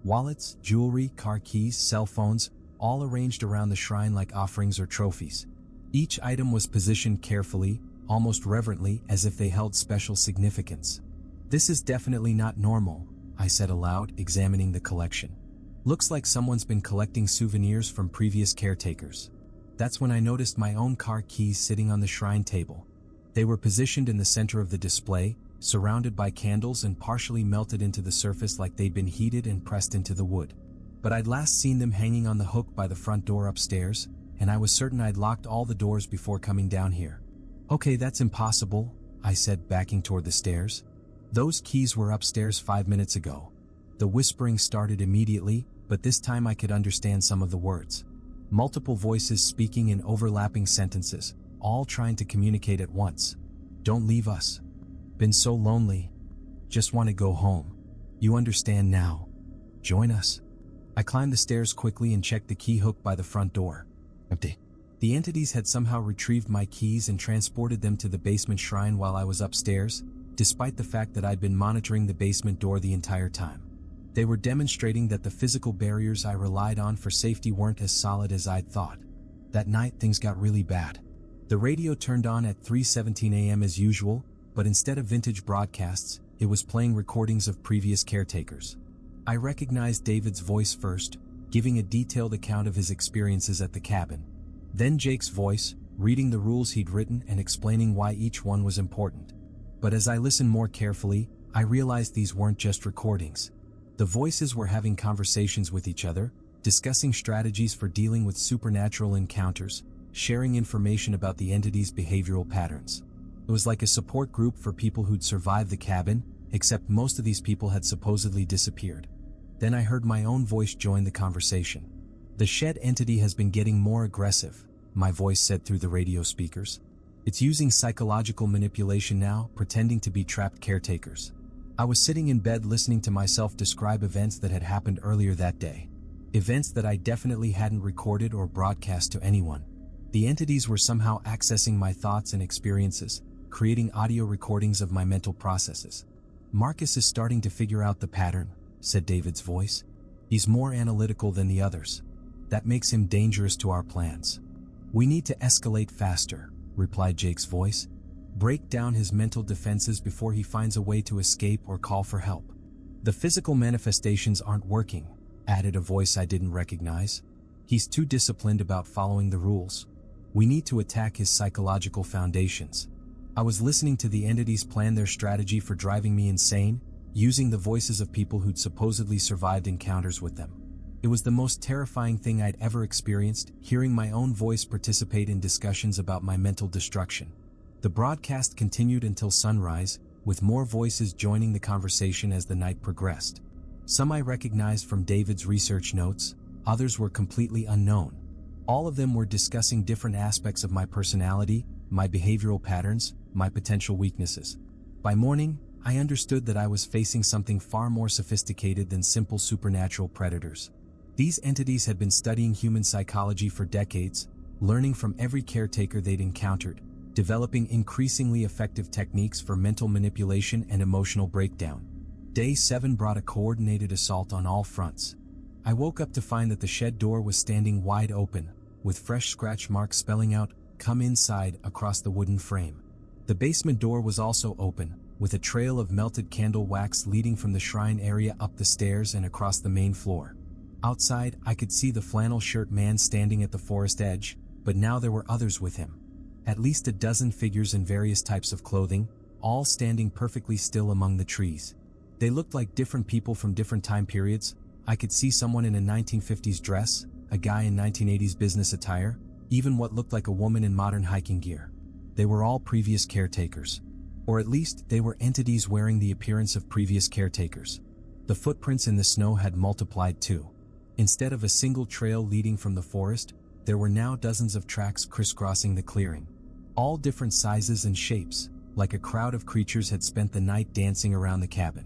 Wallets, jewelry, car keys, cell phones, all arranged around the shrine like offerings or trophies. Each item was positioned carefully, almost reverently, as if they held special significance. "This is definitely not normal," I said aloud, examining the collection. "Looks like someone's been collecting souvenirs from previous caretakers." That's when I noticed my own car keys sitting on the shrine table. They were positioned in the center of the display, surrounded by candles and partially melted into the surface like they'd been heated and pressed into the wood. But I'd last seen them hanging on the hook by the front door upstairs, and I was certain I'd locked all the doors before coming down here. "Okay, that's impossible," I said, backing toward the stairs. "Those keys were upstairs 5 minutes ago." The whispering started immediately, but this time I could understand some of the words. Multiple voices speaking in overlapping sentences, all trying to communicate at once. "Don't leave us. Been so lonely. Just want to go home. You understand now. Join us." I climbed the stairs quickly and checked the key hook by the front door. Empty. The entities had somehow retrieved my keys and transported them to the basement shrine while I was upstairs, despite the fact that I'd been monitoring the basement door the entire time. They were demonstrating that the physical barriers I relied on for safety weren't as solid as I'd thought. That night, things got really bad. The radio turned on at 3:17 a.m. as usual, but instead of vintage broadcasts, it was playing recordings of previous caretakers. I recognized David's voice first, giving a detailed account of his experiences at the cabin. Then Jake's voice, reading the rules he'd written and explaining why each one was important. But as I listened more carefully, I realized these weren't just recordings. The voices were having conversations with each other, discussing strategies for dealing with supernatural encounters, sharing information about the entity's behavioral patterns. It was like a support group for people who'd survived the cabin, except most of these people had supposedly disappeared. Then I heard my own voice join the conversation. "The shed entity has been getting more aggressive," my voice said through the radio speakers. "It's using psychological manipulation now, pretending to be trapped caretakers." I was sitting in bed listening to myself describe events that had happened earlier that day. Events that I definitely hadn't recorded or broadcast to anyone. The entities were somehow accessing my thoughts and experiences, creating audio recordings of my mental processes. "Marcus is starting to figure out the pattern," said David's voice. "He's more analytical than the others. That makes him dangerous to our plans." "We need to escalate faster," replied Jake's voice. break down his mental defenses before he finds a way to escape or call for help. The physical manifestations aren't working, added a voice I didn't recognize. He's too disciplined about following the rules. We need to attack his psychological foundations. I was listening to the entities plan their strategy for driving me insane, using the voices of people who'd supposedly survived encounters with them. It was the most terrifying thing I'd ever experienced, hearing my own voice participate in discussions about my mental destruction. The broadcast continued until sunrise, with more voices joining the conversation as the night progressed. Some I recognized from David's research notes, others were completely unknown. All of them were discussing different aspects of my personality, my behavioral patterns, my potential weaknesses. By morning, I understood that I was facing something far more sophisticated than simple supernatural predators. These entities had been studying human psychology for decades, learning from every caretaker they'd encountered, developing increasingly effective techniques for mental manipulation and emotional breakdown. Day 7 brought a coordinated assault on all fronts. I woke up to find that the shed door was standing wide open, with fresh scratch marks spelling out, "Come inside," across the wooden frame. The basement door was also open, with a trail of melted candle wax leading from the shrine area up the stairs and across the main floor. Outside, I could see the flannel shirt man standing at the forest edge, but now there were others with him. At least a dozen figures in various types of clothing, all standing perfectly still among the trees. They looked like different people from different time periods. I could see someone in a 1950s dress, a guy in 1980s business attire, even what looked like a woman in modern hiking gear. They were all previous caretakers. Or at least, they were entities wearing the appearance of previous caretakers. The footprints in the snow had multiplied too. Instead of a single trail leading from the forest, there were now dozens of tracks crisscrossing the clearing. All different sizes and shapes, like a crowd of creatures had spent the night dancing around the cabin.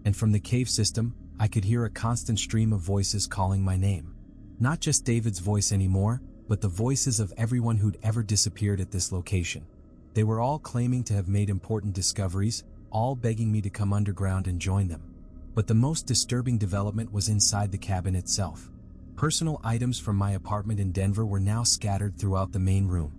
And from the cave system, I could hear a constant stream of voices calling my name. Not just David's voice anymore, but the voices of everyone who'd ever disappeared at this location. They were all claiming to have made important discoveries, all begging me to come underground and join them. But the most disturbing development was inside the cabin itself. Personal items from my apartment in Denver were now scattered throughout the main room.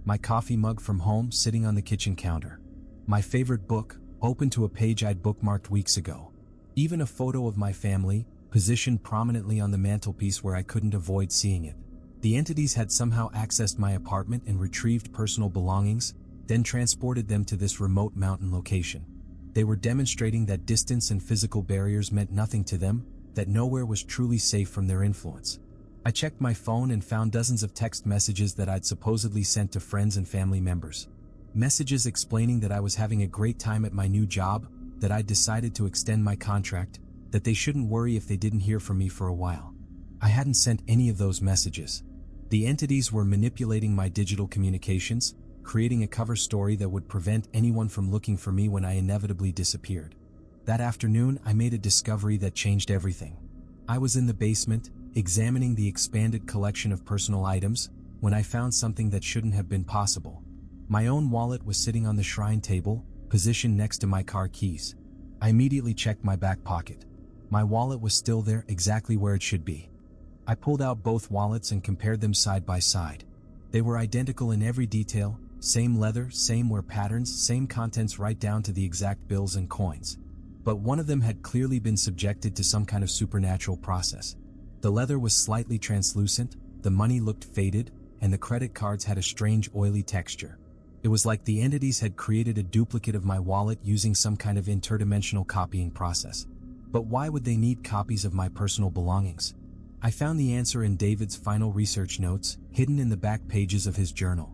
My coffee mug from home sitting on the kitchen counter. My favorite book, open to a page I'd bookmarked weeks ago. Even a photo of my family, positioned prominently on the mantelpiece where I couldn't avoid seeing it. The entities had somehow accessed my apartment and retrieved personal belongings, then transported them to this remote mountain location. They were demonstrating that distance and physical barriers meant nothing to them, that nowhere was truly safe from their influence. I checked my phone and found dozens of text messages that I'd supposedly sent to friends and family members. Messages explaining that I was having a great time at my new job, that I'd decided to extend my contract, that they shouldn't worry if they didn't hear from me for a while. I hadn't sent any of those messages. The entities were manipulating my digital communications, creating a cover story that would prevent anyone from looking for me when I inevitably disappeared. That afternoon, I made a discovery that changed everything. I was in the basement, examining the expanded collection of personal items, when I found something that shouldn't have been possible. My own wallet was sitting on the shrine table, positioned next to my car keys. I immediately checked my back pocket. My wallet was still there, exactly where it should be. I pulled out both wallets and compared them side by side. They were identical in every detail, same leather, same wear patterns, same contents right down to the exact bills and coins. But one of them had clearly been subjected to some kind of supernatural process. The leather was slightly translucent, the money looked faded, and the credit cards had a strange oily texture. It was like the entities had created a duplicate of my wallet using some kind of interdimensional copying process. But why would they need copies of my personal belongings? I found the answer in David's final research notes, hidden in the back pages of his journal.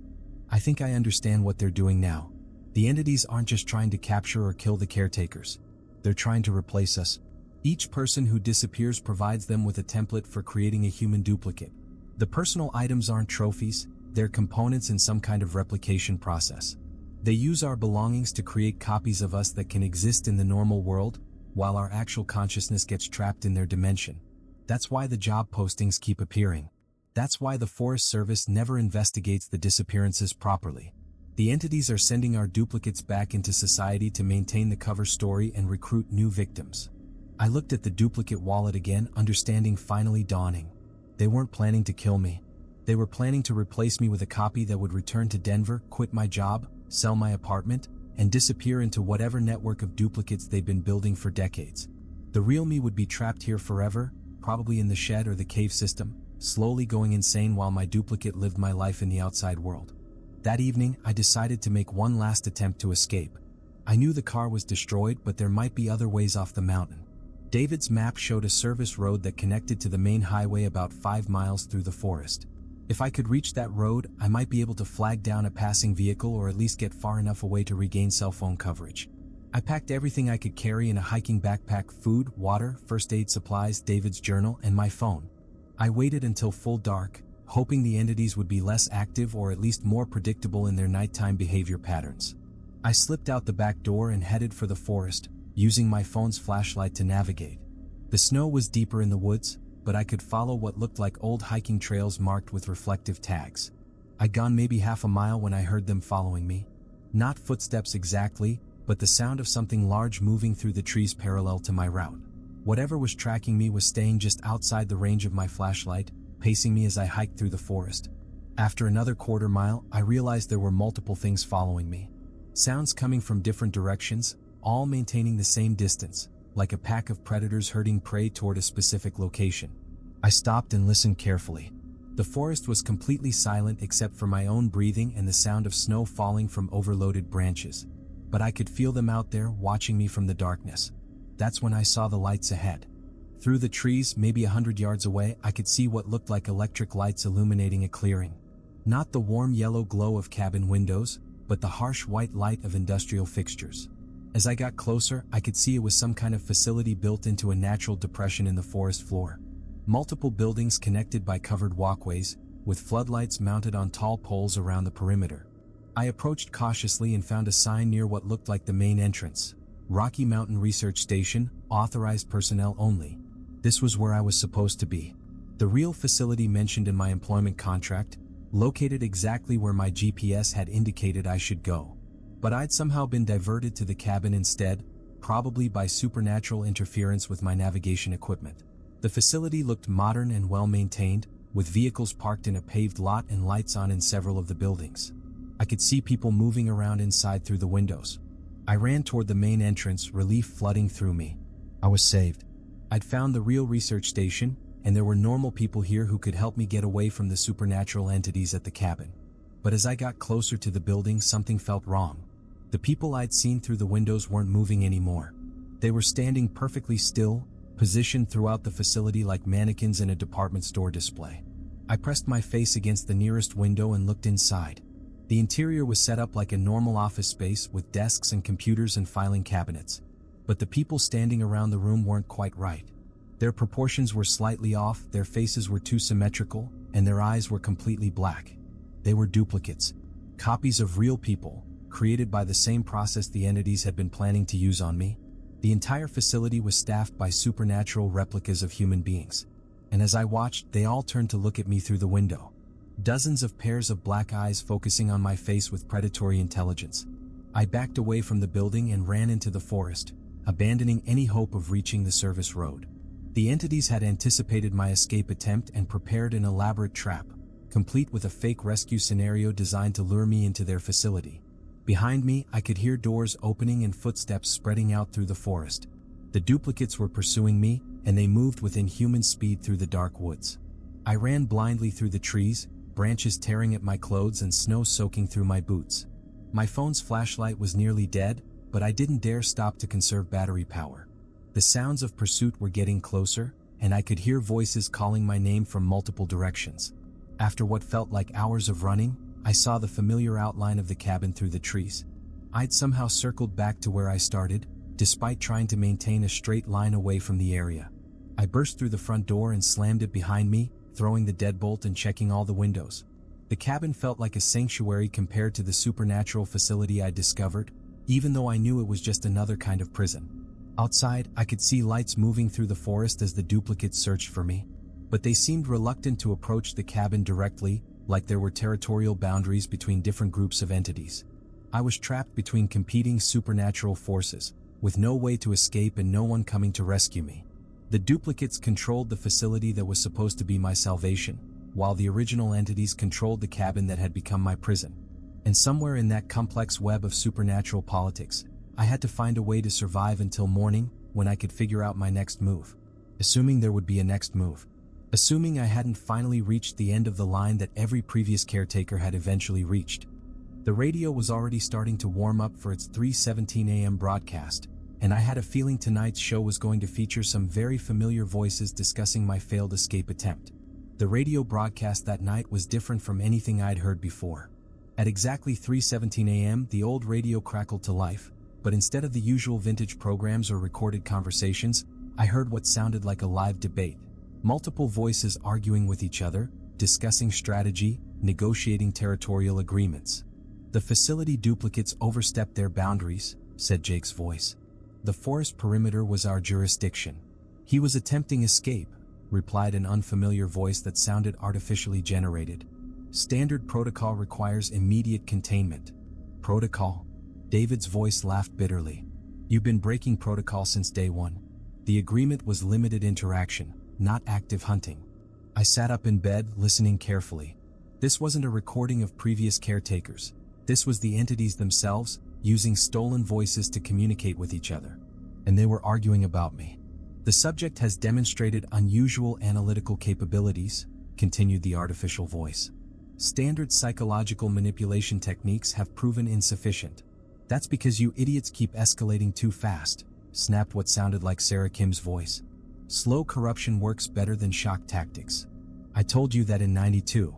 I think I understand what they're doing now. The entities aren't just trying to capture or kill the caretakers. They're trying to replace us. Each person who disappears provides them with a template for creating a human duplicate. The personal items aren't trophies, they're components in some kind of replication process. They use our belongings to create copies of us that can exist in the normal world, while our actual consciousness gets trapped in their dimension. That's why the job postings keep appearing. That's why the Forest Service never investigates the disappearances properly. The entities are sending our duplicates back into society to maintain the cover story and recruit new victims. I looked at the duplicate wallet again, understanding finally dawning. They weren't planning to kill me. They were planning to replace me with a copy that would return to Denver, quit my job, sell my apartment, and disappear into whatever network of duplicates they'd been building for decades. The real me would be trapped here forever, probably in the shed or the cave system, slowly going insane while my duplicate lived my life in the outside world. That evening, I decided to make one last attempt to escape. I knew the car was destroyed, but there might be other ways off the mountain. David's map showed a service road that connected to the main highway about 5 miles through the forest. If I could reach that road, I might be able to flag down a passing vehicle or at least get far enough away to regain cell phone coverage. I packed everything I could carry in a hiking backpack: food, water, first aid supplies, David's journal, and my phone. I waited until full dark, hoping the entities would be less active or at least more predictable in their nighttime behavior patterns. I slipped out the back door and headed for the forest, using my phone's flashlight to navigate. The snow was deeper in the woods, but I could follow what looked like old hiking trails marked with reflective tags. I'd gone maybe half a mile when I heard them following me. Not footsteps exactly, but the sound of something large moving through the trees parallel to my route. Whatever was tracking me was staying just outside the range of my flashlight, pacing me as I hiked through the forest. After another quarter mile, I realized there were multiple things following me. Sounds coming from different directions, all maintaining the same distance, like a pack of predators herding prey toward a specific location. I stopped and listened carefully. The forest was completely silent except for my own breathing and the sound of snow falling from overloaded branches. But I could feel them out there, watching me from the darkness. That's when I saw the lights ahead. Through the trees, maybe 100 yards away, I could see what looked like electric lights illuminating a clearing. Not the warm yellow glow of cabin windows, but the harsh white light of industrial fixtures. As I got closer, I could see it was some kind of facility built into a natural depression in the forest floor. Multiple buildings connected by covered walkways, with floodlights mounted on tall poles around the perimeter. I approached cautiously and found a sign near what looked like the main entrance: Rocky Mountain Research Station, authorized personnel only. This was where I was supposed to be. The real facility mentioned in my employment contract, located exactly where my GPS had indicated I should go. But I'd somehow been diverted to the cabin instead, probably by supernatural interference with my navigation equipment. The facility looked modern and well-maintained, with vehicles parked in a paved lot and lights on in several of the buildings. I could see people moving around inside through the windows. I ran toward the main entrance, relief flooding through me. I was saved. I'd found the real research station, and there were normal people here who could help me get away from the supernatural entities at the cabin. But as I got closer to the building, something felt wrong. The people I'd seen through the windows weren't moving anymore. They were standing perfectly still, positioned throughout the facility like mannequins in a department store display. I pressed my face against the nearest window and looked inside. The interior was set up like a normal office space with desks and computers and filing cabinets. But the people standing around the room weren't quite right. Their proportions were slightly off, their faces were too symmetrical, and their eyes were completely black. They were duplicates, copies of real people, created by the same process the entities had been planning to use on me. The entire facility was staffed by supernatural replicas of human beings. And as I watched, they all turned to look at me through the window. Dozens of pairs of black eyes focusing on my face with predatory intelligence. I backed away from the building and ran into the forest, abandoning any hope of reaching the service road. The entities had anticipated my escape attempt and prepared an elaborate trap, complete with a fake rescue scenario designed to lure me into their facility. Behind me, I could hear doors opening and footsteps spreading out through the forest. The duplicates were pursuing me, and they moved with inhuman speed through the dark woods. I ran blindly through the trees, branches tearing at my clothes and snow soaking through my boots. My phone's flashlight was nearly dead, but I didn't dare stop to conserve battery power. The sounds of pursuit were getting closer, and I could hear voices calling my name from multiple directions. After what felt like hours of running, I saw the familiar outline of the cabin through the trees. I'd somehow circled back to where I started, despite trying to maintain a straight line away from the area. I burst through the front door and slammed it behind me, throwing the deadbolt and checking all the windows. The cabin felt like a sanctuary compared to the supernatural facility I'd discovered, even though I knew it was just another kind of prison. Outside, I could see lights moving through the forest as the duplicates searched for me, but they seemed reluctant to approach the cabin directly, like there were territorial boundaries between different groups of entities. I was trapped between competing supernatural forces, with no way to escape and no one coming to rescue me. The duplicates controlled the facility that was supposed to be my salvation, while the original entities controlled the cabin that had become my prison. And somewhere in that complex web of supernatural politics, I had to find a way to survive until morning, when I could figure out my next move. Assuming there would be a next move. Assuming I hadn't finally reached the end of the line that every previous caretaker had eventually reached. The radio was already starting to warm up for its 3:17 a.m. broadcast, and I had a feeling tonight's show was going to feature some very familiar voices discussing my failed escape attempt. The radio broadcast that night was different from anything I'd heard before. At exactly 3:17 a.m., the old radio crackled to life, but instead of the usual vintage programs or recorded conversations, I heard what sounded like a live debate. Multiple voices arguing with each other, discussing strategy, negotiating territorial agreements. "The facility duplicates overstepped their boundaries," said Jake's voice. "The forest perimeter was our jurisdiction." "He was attempting escape," replied an unfamiliar voice that sounded artificially generated. "Standard protocol requires immediate containment." "Protocol?" David's voice laughed bitterly. "You've been breaking protocol since day one. The agreement was limited interaction, not active hunting." I sat up in bed, listening carefully. This wasn't a recording of previous caretakers. This was the entities themselves, using stolen voices to communicate with each other. And they were arguing about me. "The subject has demonstrated unusual analytical capabilities," continued the artificial voice. "Standard psychological manipulation techniques have proven insufficient." "That's because you idiots keep escalating too fast," snapped what sounded like Sarah Kim's voice. "Slow corruption works better than shock tactics. I told you that in '92.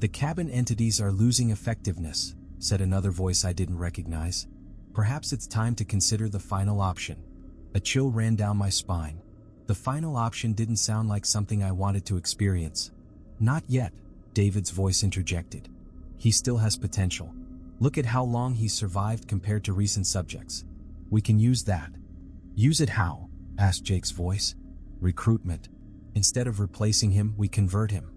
"The cabin entities are losing effectiveness," said another voice I didn't recognize. "Perhaps it's time to consider the final option." A chill ran down my spine. The final option didn't sound like something I wanted to experience. "Not yet," David's voice interjected. "He still has potential. Look at how long he's survived compared to recent subjects. We can use that." "Use it how?" asked Jake's voice. "Recruitment. Instead of replacing him, we convert him.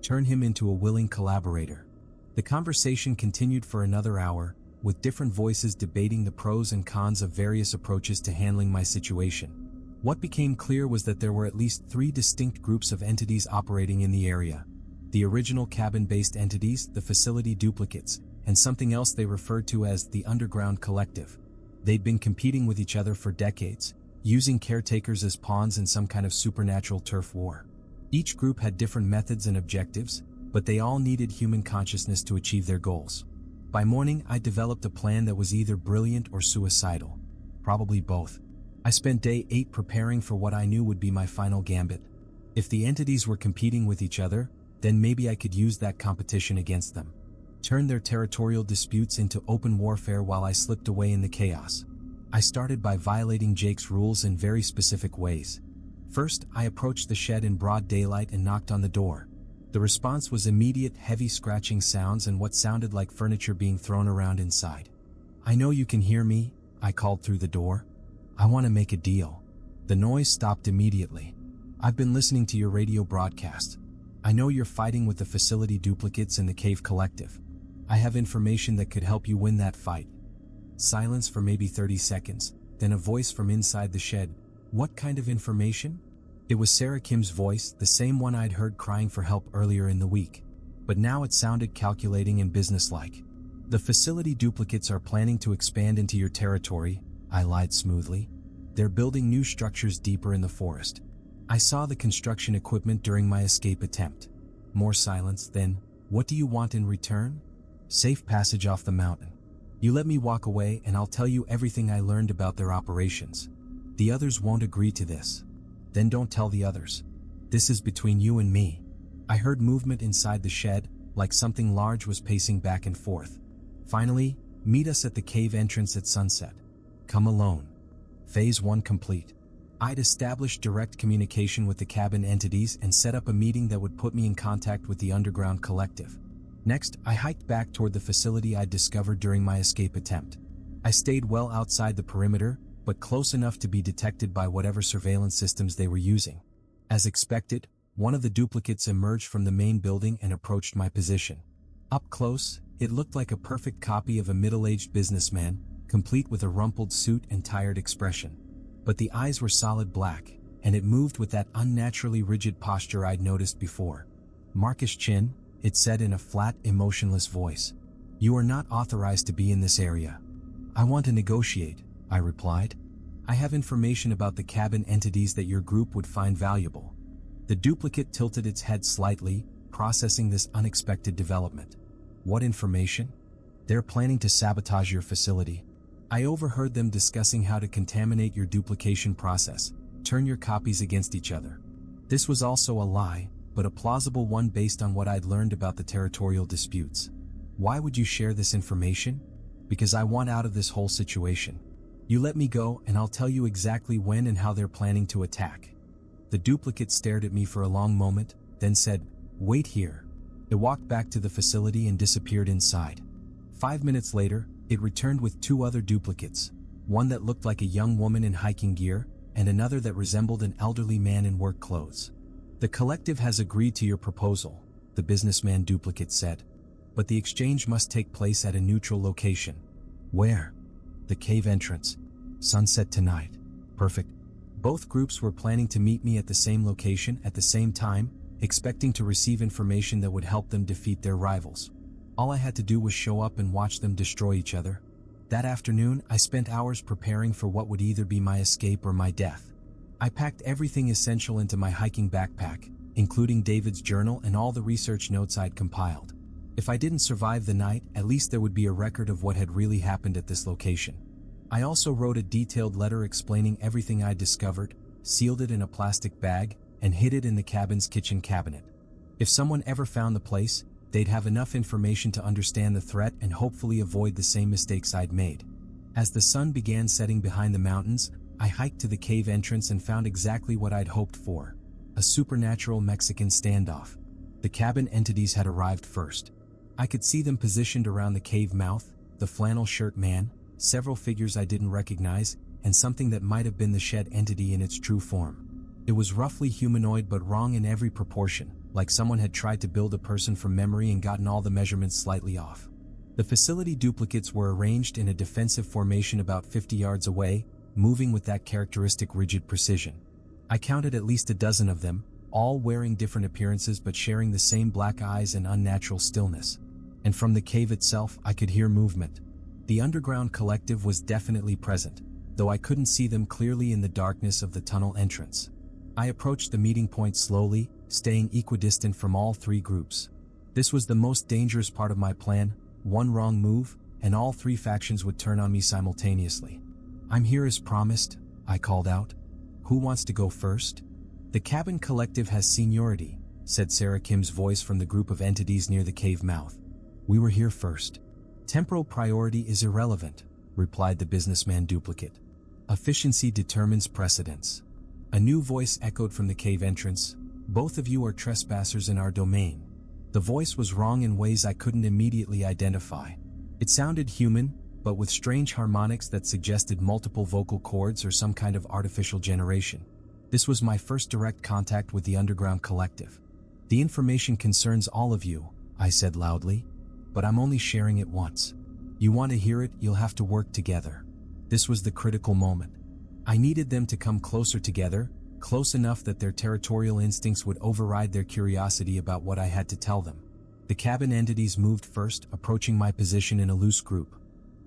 Turn him into a willing collaborator." The conversation continued for another hour, with different voices debating the pros and cons of various approaches to handling my situation. What became clear was that there were at least 3 distinct groups of entities operating in the area. The original cabin-based entities, the facility duplicates, and something else they referred to as the Underground Collective. They'd been competing with each other for decades, using caretakers as pawns in some kind of supernatural turf war. Each group had different methods and objectives, but they all needed human consciousness to achieve their goals. By morning, I developed a plan that was either brilliant or suicidal. Probably both. I spent day 8 preparing for what I knew would be my final gambit. If the entities were competing with each other, then maybe I could use that competition against them. Turn their territorial disputes into open warfare while I slipped away in the chaos. I started by violating Jake's rules in very specific ways. First, I approached the shed in broad daylight and knocked on the door. The response was immediate, heavy scratching sounds and what sounded like furniture being thrown around inside. "I know you can hear me," I called through the door. "I want to make a deal." The noise stopped immediately. "I've been listening to your radio broadcast. I know you're fighting with the facility duplicates and the Cave Collective. I have information that could help you win that fight." Silence for maybe 30 seconds, then a voice from inside the shed. "What kind of information?" It was Sarah Kim's voice, the same one I'd heard crying for help earlier in the week. But now it sounded calculating and businesslike. "The facility duplicates are planning to expand into your territory," I lied smoothly. "They're building new structures deeper in the forest. I saw the construction equipment during my escape attempt." More silence, then, "What do you want in return?" "Safe passage off the mountain. You let me walk away and I'll tell you everything I learned about their operations. The others won't agree to this." "Then don't tell the others. This is between you and me." I heard movement inside the shed, like something large was pacing back and forth. Finally, "Meet us at the cave entrance at sunset. Come alone." Phase 1 complete. I'd established direct communication with the cabin entities and set up a meeting that would put me in contact with the Underground Collective. Next, I hiked back toward the facility I'd discovered during my escape attempt. I stayed well outside the perimeter, but close enough to be detected by whatever surveillance systems they were using. As expected, one of the duplicates emerged from the main building and approached my position. Up close, it looked like a perfect copy of a middle-aged businessman, complete with a rumpled suit and tired expression. But the eyes were solid black, and it moved with that unnaturally rigid posture I'd noticed before. "Marcus Chin," it said in a flat, emotionless voice. You are not authorized to be in this area. I want to negotiate, I replied. I have information about the cabin entities that your group would find valuable. The duplicate tilted its head slightly, processing this unexpected development. What information? They're planning to sabotage your facility. I overheard them discussing how to contaminate your duplication process, turn your copies against each other. This was also a lie, but a plausible one based on what I'd learned about the territorial disputes. Why would you share this information? Because I want out of this whole situation. You let me go and I'll tell you exactly when and how they're planning to attack. The duplicate stared at me for a long moment, then said, "Wait here." It walked back to the facility and disappeared inside. 5 minutes later, it returned with 2 other duplicates, one that looked like a young woman in hiking gear, and another that resembled an elderly man in work clothes. The collective has agreed to your proposal, the businessman duplicate said. But the exchange must take place at a neutral location. Where? The cave entrance. Sunset tonight. Perfect. Both groups were planning to meet me at the same location at the same time, expecting to receive information that would help them defeat their rivals. All I had to do was show up and watch them destroy each other. That afternoon, I spent hours preparing for what would either be my escape or my death. I packed everything essential into my hiking backpack, including David's journal and all the research notes I'd compiled. If I didn't survive the night, at least there would be a record of what had really happened at this location. I also wrote a detailed letter explaining everything I'd discovered, sealed it in a plastic bag, and hid it in the cabin's kitchen cabinet. If someone ever found the place, they'd have enough information to understand the threat and hopefully avoid the same mistakes I'd made. As the sun began setting behind the mountains, I hiked to the cave entrance and found exactly what I'd hoped for: a supernatural Mexican standoff. The cabin entities had arrived first. I could see them positioned around the cave mouth, the flannel shirt man, several figures I didn't recognize, and something that might have been the shed entity in its true form. It was roughly humanoid but wrong in every proportion, like someone had tried to build a person from memory and gotten all the measurements slightly off. The facility duplicates were arranged in a defensive formation about 50 yards away, moving with that characteristic rigid precision. I counted at least a dozen of them, all wearing different appearances but sharing the same black eyes and unnatural stillness. And from the cave itself, I could hear movement. The underground collective was definitely present, though I couldn't see them clearly in the darkness of the tunnel entrance. I approached the meeting point slowly, staying equidistant from all 3 groups. This was the most dangerous part of my plan. One wrong move, and all 3 factions would turn on me simultaneously. "I'm here as promised," I called out. "Who wants to go first?" "The cabin collective has seniority," said Sarah Kim's voice from the group of entities near the cave mouth. "We were here first." "Temporal priority is irrelevant," replied the businessman duplicate. "Efficiency determines precedence." A new voice echoed from the cave entrance. "Both of you are trespassers in our domain." The voice was wrong in ways I couldn't immediately identify. It sounded human, but with strange harmonics that suggested multiple vocal cords or some kind of artificial generation. This was my first direct contact with the underground collective. "The information concerns all of you," I said loudly, "but I'm only sharing it once. You want to hear it, you'll have to work together." This was the critical moment. I needed them to come closer together, close enough that their territorial instincts would override their curiosity about what I had to tell them. The cabin entities moved first, approaching my position in a loose group.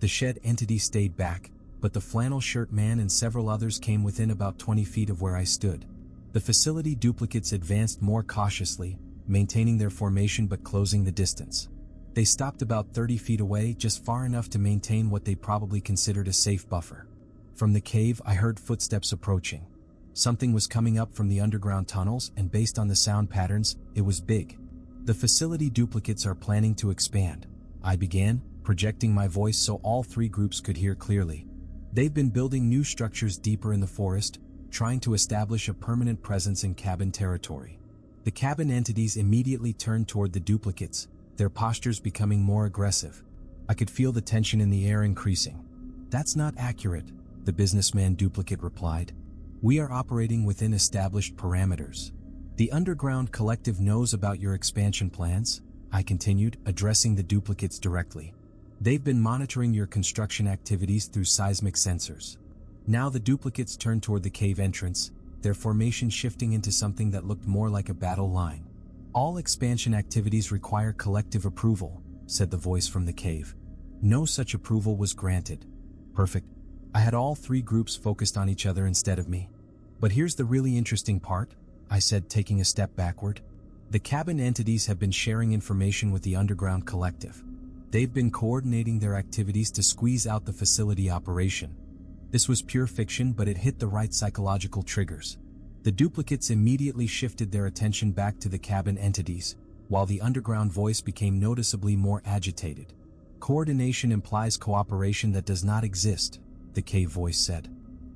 The shed entity stayed back, but the flannel shirt man and several others came within about 20 feet of where I stood. The facility duplicates advanced more cautiously, maintaining their formation but closing the distance. They stopped about 30 feet away, just far enough to maintain what they probably considered a safe buffer. From the cave, I heard footsteps approaching. Something was coming up from the underground tunnels, and based on the sound patterns, it was big. "The facility duplicates are planning to expand," I began, projecting my voice so all 3 groups could hear clearly. "They've been building new structures deeper in the forest, trying to establish a permanent presence in cabin territory." The cabin entities immediately turned toward the duplicates, their postures becoming more aggressive. I could feel the tension in the air increasing. "That's not accurate," the businessman duplicate replied. "We are operating within established parameters. The underground collective knows about your expansion plans," I continued, addressing the duplicates directly. "They've been monitoring your construction activities through seismic sensors." Now the duplicates turned toward the cave entrance, their formation shifting into something that looked more like a battle line. "All expansion activities require collective approval," said the voice from the cave. No such approval was granted. Perfect. I had all three groups focused on each other instead of me. But here's the really interesting part, I said, taking a step backward. The cabin entities have been sharing information with the underground collective. They've been coordinating their activities to squeeze out the facility operation. This was pure fiction, but it hit the right psychological triggers. The duplicates immediately shifted their attention back to the cabin entities, while the underground voice became noticeably more agitated. Coordination implies cooperation that does not exist, the cave voice said.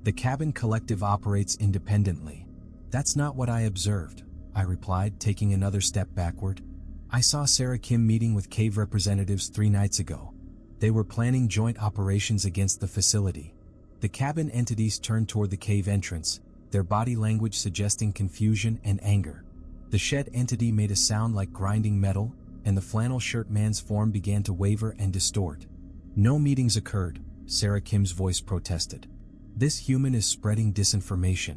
The cabin collective operates independently. That's not what I observed, I replied, taking another step backward. I saw Sarah Kim meeting with cave representatives 3 nights ago. They were planning joint operations against the facility. The cabin entities turned toward the cave entrance, their body language suggesting confusion and anger. The shed entity made a sound like grinding metal, and the flannel shirt man's form began to waver and distort. No meetings occurred, Sarah Kim's voice protested. This human is spreading disinformation.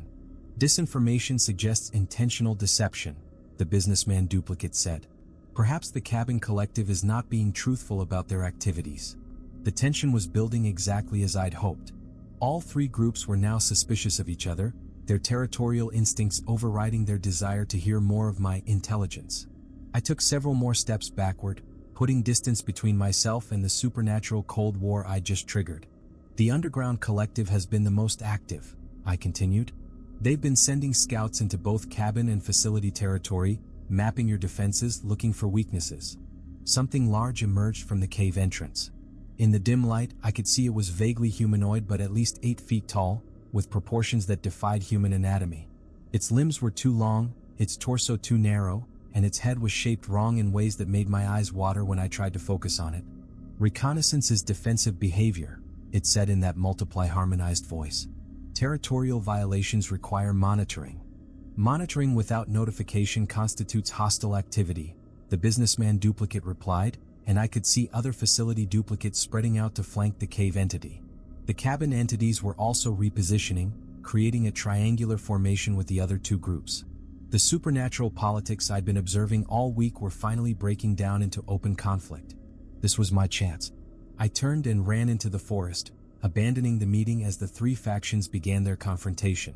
Disinformation suggests intentional deception, the businessman duplicate said. Perhaps the cabin collective is not being truthful about their activities. The tension was building exactly as I'd hoped. All three groups were now suspicious of each other, their territorial instincts overriding their desire to hear more of my intelligence. I took several more steps backward, putting distance between myself and the supernatural Cold War I just triggered. The underground collective has been the most active, I continued. They've been sending scouts into both cabin and facility territory, mapping your defenses, looking for weaknesses. Something large emerged from the cave entrance. In the dim light, I could see it was vaguely humanoid but at least 8 feet tall, with proportions that defied human anatomy. Its limbs were too long, its torso too narrow, and its head was shaped wrong in ways that made my eyes water when I tried to focus on it. Reconnaissance is defensive behavior, it said in that multiply harmonized voice. Territorial violations require monitoring. Monitoring without notification constitutes hostile activity, the businessman duplicate replied, and I could see other facility duplicates spreading out to flank the cave entity. The cabin entities were also repositioning, creating a triangular formation with the other two groups. The supernatural politics I'd been observing all week were finally breaking down into open conflict. This was my chance. I turned and ran into the forest, abandoning the meeting as the three factions began their confrontation.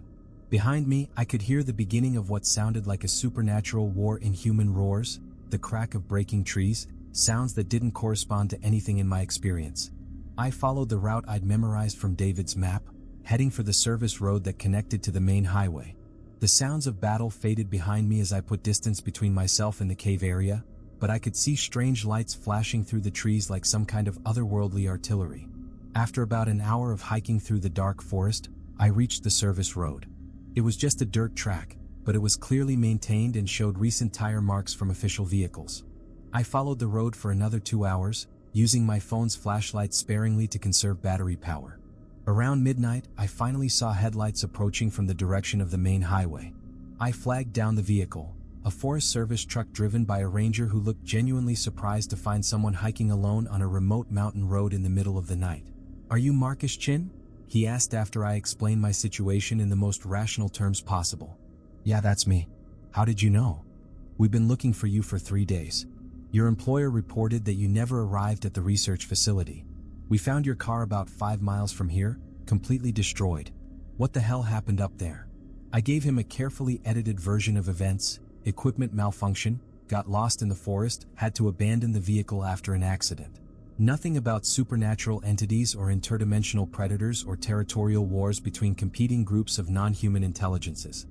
Behind me, I could hear the beginning of what sounded like a supernatural war in human roars, the crack of breaking trees, sounds that didn't correspond to anything in my experience. I followed the route I'd memorized from David's map, heading for the service road that connected to the main highway. The sounds of battle faded behind me as I put distance between myself and the cave area, but I could see strange lights flashing through the trees like some kind of otherworldly artillery. After about an hour of hiking through the dark forest, I reached the service road. It was just a dirt track, but it was clearly maintained and showed recent tire marks from official vehicles. I followed the road for another 2 hours, using my phone's flashlight sparingly to conserve battery power. Around midnight, I finally saw headlights approaching from the direction of the main highway. I flagged down the vehicle, a Forest Service truck driven by a ranger who looked genuinely surprised to find someone hiking alone on a remote mountain road in the middle of the night. "Are you Marcus Chin?" he asked after I explained my situation in the most rational terms possible. "Yeah, that's me. How did you know? We've been looking for you for 3 days. Your employer reported that you never arrived at the research facility. We found your car about 5 miles from here, completely destroyed. What the hell happened up there?" I gave him a carefully edited version of events: equipment malfunction, got lost in the forest, had to abandon the vehicle after an accident. Nothing about supernatural entities or interdimensional predators or territorial wars between competing groups of non-human intelligences.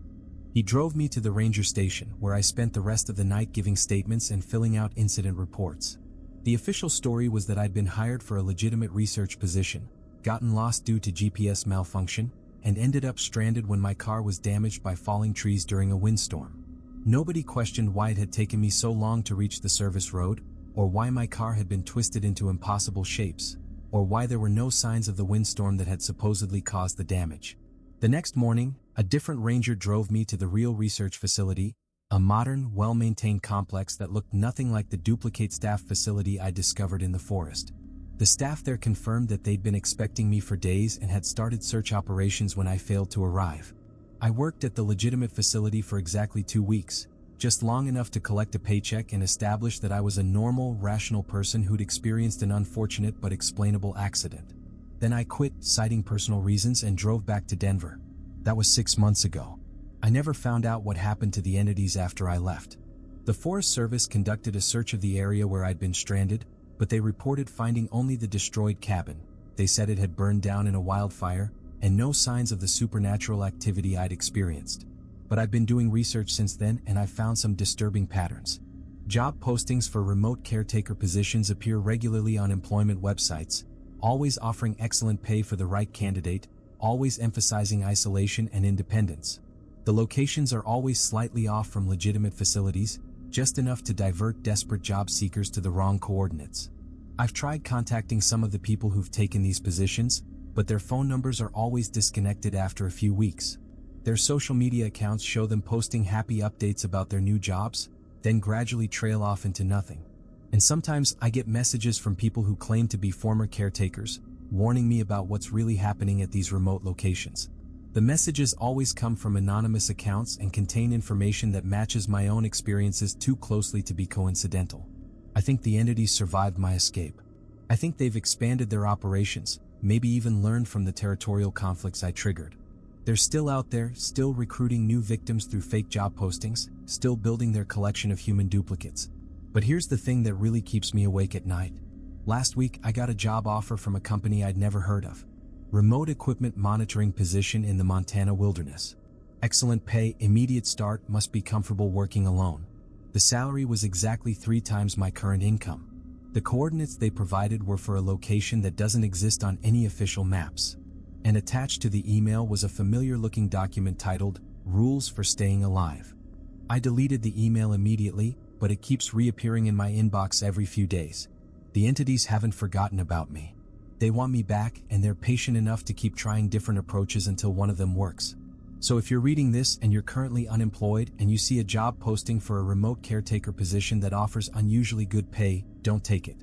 He drove me to the ranger station, where I spent the rest of the night giving statements and filling out incident reports. The official story was that I'd been hired for a legitimate research position, gotten lost due to GPS malfunction, and ended up stranded when my car was damaged by falling trees during a windstorm. Nobody questioned why it had taken me so long to reach the service road, or why my car had been twisted into impossible shapes, or why there were no signs of the windstorm that had supposedly caused the damage. The next morning, a different ranger drove me to the real research facility, a modern, well-maintained complex that looked nothing like the duplicate staff facility I discovered in the forest. The staff there confirmed that they'd been expecting me for days and had started search operations when I failed to arrive. I worked at the legitimate facility for exactly 2 weeks, just long enough to collect a paycheck and establish that I was a normal, rational person who'd experienced an unfortunate but explainable accident. Then I quit, citing personal reasons, and drove back to Denver. That was 6 months ago. I never found out what happened to the entities after I left. The Forest Service conducted a search of the area where I'd been stranded, but they reported finding only the destroyed cabin. They said it had burned down in a wildfire, and no signs of the supernatural activity I'd experienced. But I've been doing research since then, and I've found some disturbing patterns. Job postings for remote caretaker positions appear regularly on employment websites, always offering excellent pay for the right candidate, always emphasizing isolation and independence. The locations are always slightly off from legitimate facilities, just enough to divert desperate job seekers to the wrong coordinates. I've tried contacting some of the people who've taken these positions, but their phone numbers are always disconnected after a few weeks. Their social media accounts show them posting happy updates about their new jobs, then gradually trail off into nothing. And sometimes I get messages from people who claim to be former caretakers, warning me about what's really happening at these remote locations. The messages always come from anonymous accounts and contain information that matches my own experiences too closely to be coincidental. I think the entities survived my escape. I think they've expanded their operations, maybe even learned from the territorial conflicts I triggered. They're still out there, still recruiting new victims through fake job postings, still building their collection of human duplicates. But here's the thing that really keeps me awake at night. Last week, I got a job offer from a company I'd never heard of. Remote equipment monitoring position in the Montana wilderness. Excellent pay, immediate start, must be comfortable working alone. The salary was exactly 3 times my current income. The coordinates they provided were for a location that doesn't exist on any official maps. And attached to the email was a familiar-looking document titled, Rules for Staying Alive. I deleted the email immediately, but it keeps reappearing in my inbox every few days. The entities haven't forgotten about me. They want me back, and they're patient enough to keep trying different approaches until one of them works. So if you're reading this and you're currently unemployed and you see a job posting for a remote caretaker position that offers unusually good pay, don't take it.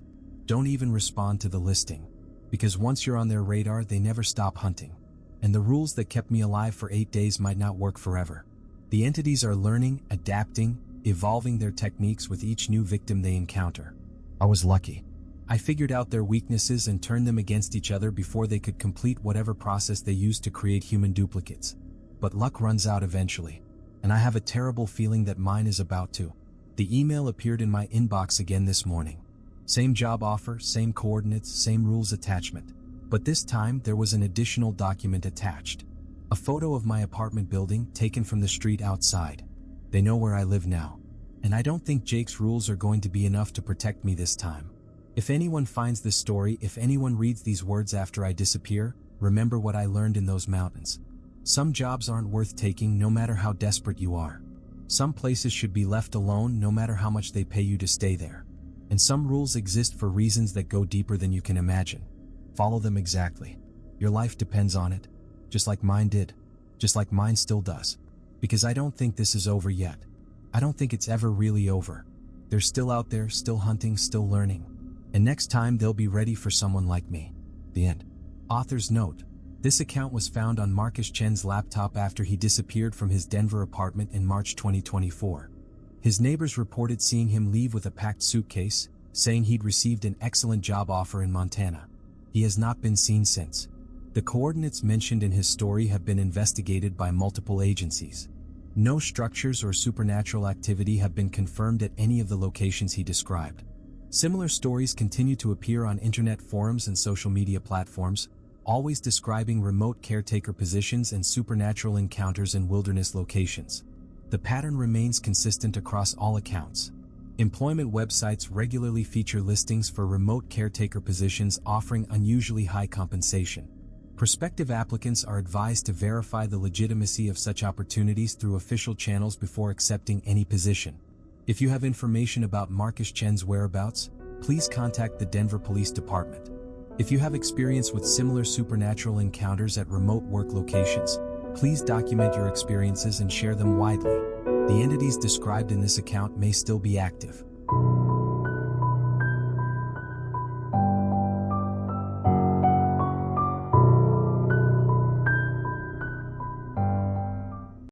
Don't even respond to the listing. Because once you're on their radar, they never stop hunting. And the rules that kept me alive for 8 days might not work forever. The entities are learning, adapting, evolving their techniques with each new victim they encounter. I was lucky. I figured out their weaknesses and turned them against each other before they could complete whatever process they used to create human duplicates. But luck runs out eventually. And I have a terrible feeling that mine is about to. The email appeared in my inbox again this morning. Same job offer, same coordinates, same rules attachment. But this time there was an additional document attached. A photo of my apartment building taken from the street outside. They know where I live now. And I don't think Jake's rules are going to be enough to protect me this time. If anyone finds this story, if anyone reads these words after I disappear, remember what I learned in those mountains. Some jobs aren't worth taking no matter how desperate you are. Some places should be left alone no matter how much they pay you to stay there. And some rules exist for reasons that go deeper than you can imagine. Follow them exactly. Your life depends on it, just like mine did, just like mine still does. Because I don't think this is over yet. I don't think it's ever really over. They're still out there, still hunting, still learning. And next time they'll be ready for someone like me. The end. Author's note. This account was found on Marcus Chen's laptop after he disappeared from his Denver apartment in March 2024. His neighbors reported seeing him leave with a packed suitcase, saying he'd received an excellent job offer in Montana. He has not been seen since. The coordinates mentioned in his story have been investigated by multiple agencies. No structures or supernatural activity have been confirmed at any of the locations he described. Similar stories continue to appear on internet forums and social media platforms, always describing remote caretaker positions and supernatural encounters in wilderness locations. The pattern remains consistent across all accounts. Employment websites regularly feature listings for remote caretaker positions offering unusually high compensation. Prospective applicants are advised to verify the legitimacy of such opportunities through official channels before accepting any position. If you have information about Marcus Chen's whereabouts, please contact the Denver Police Department. If you have experience with similar supernatural encounters at remote work locations, please document your experiences and share them widely. The entities described in this account may still be active.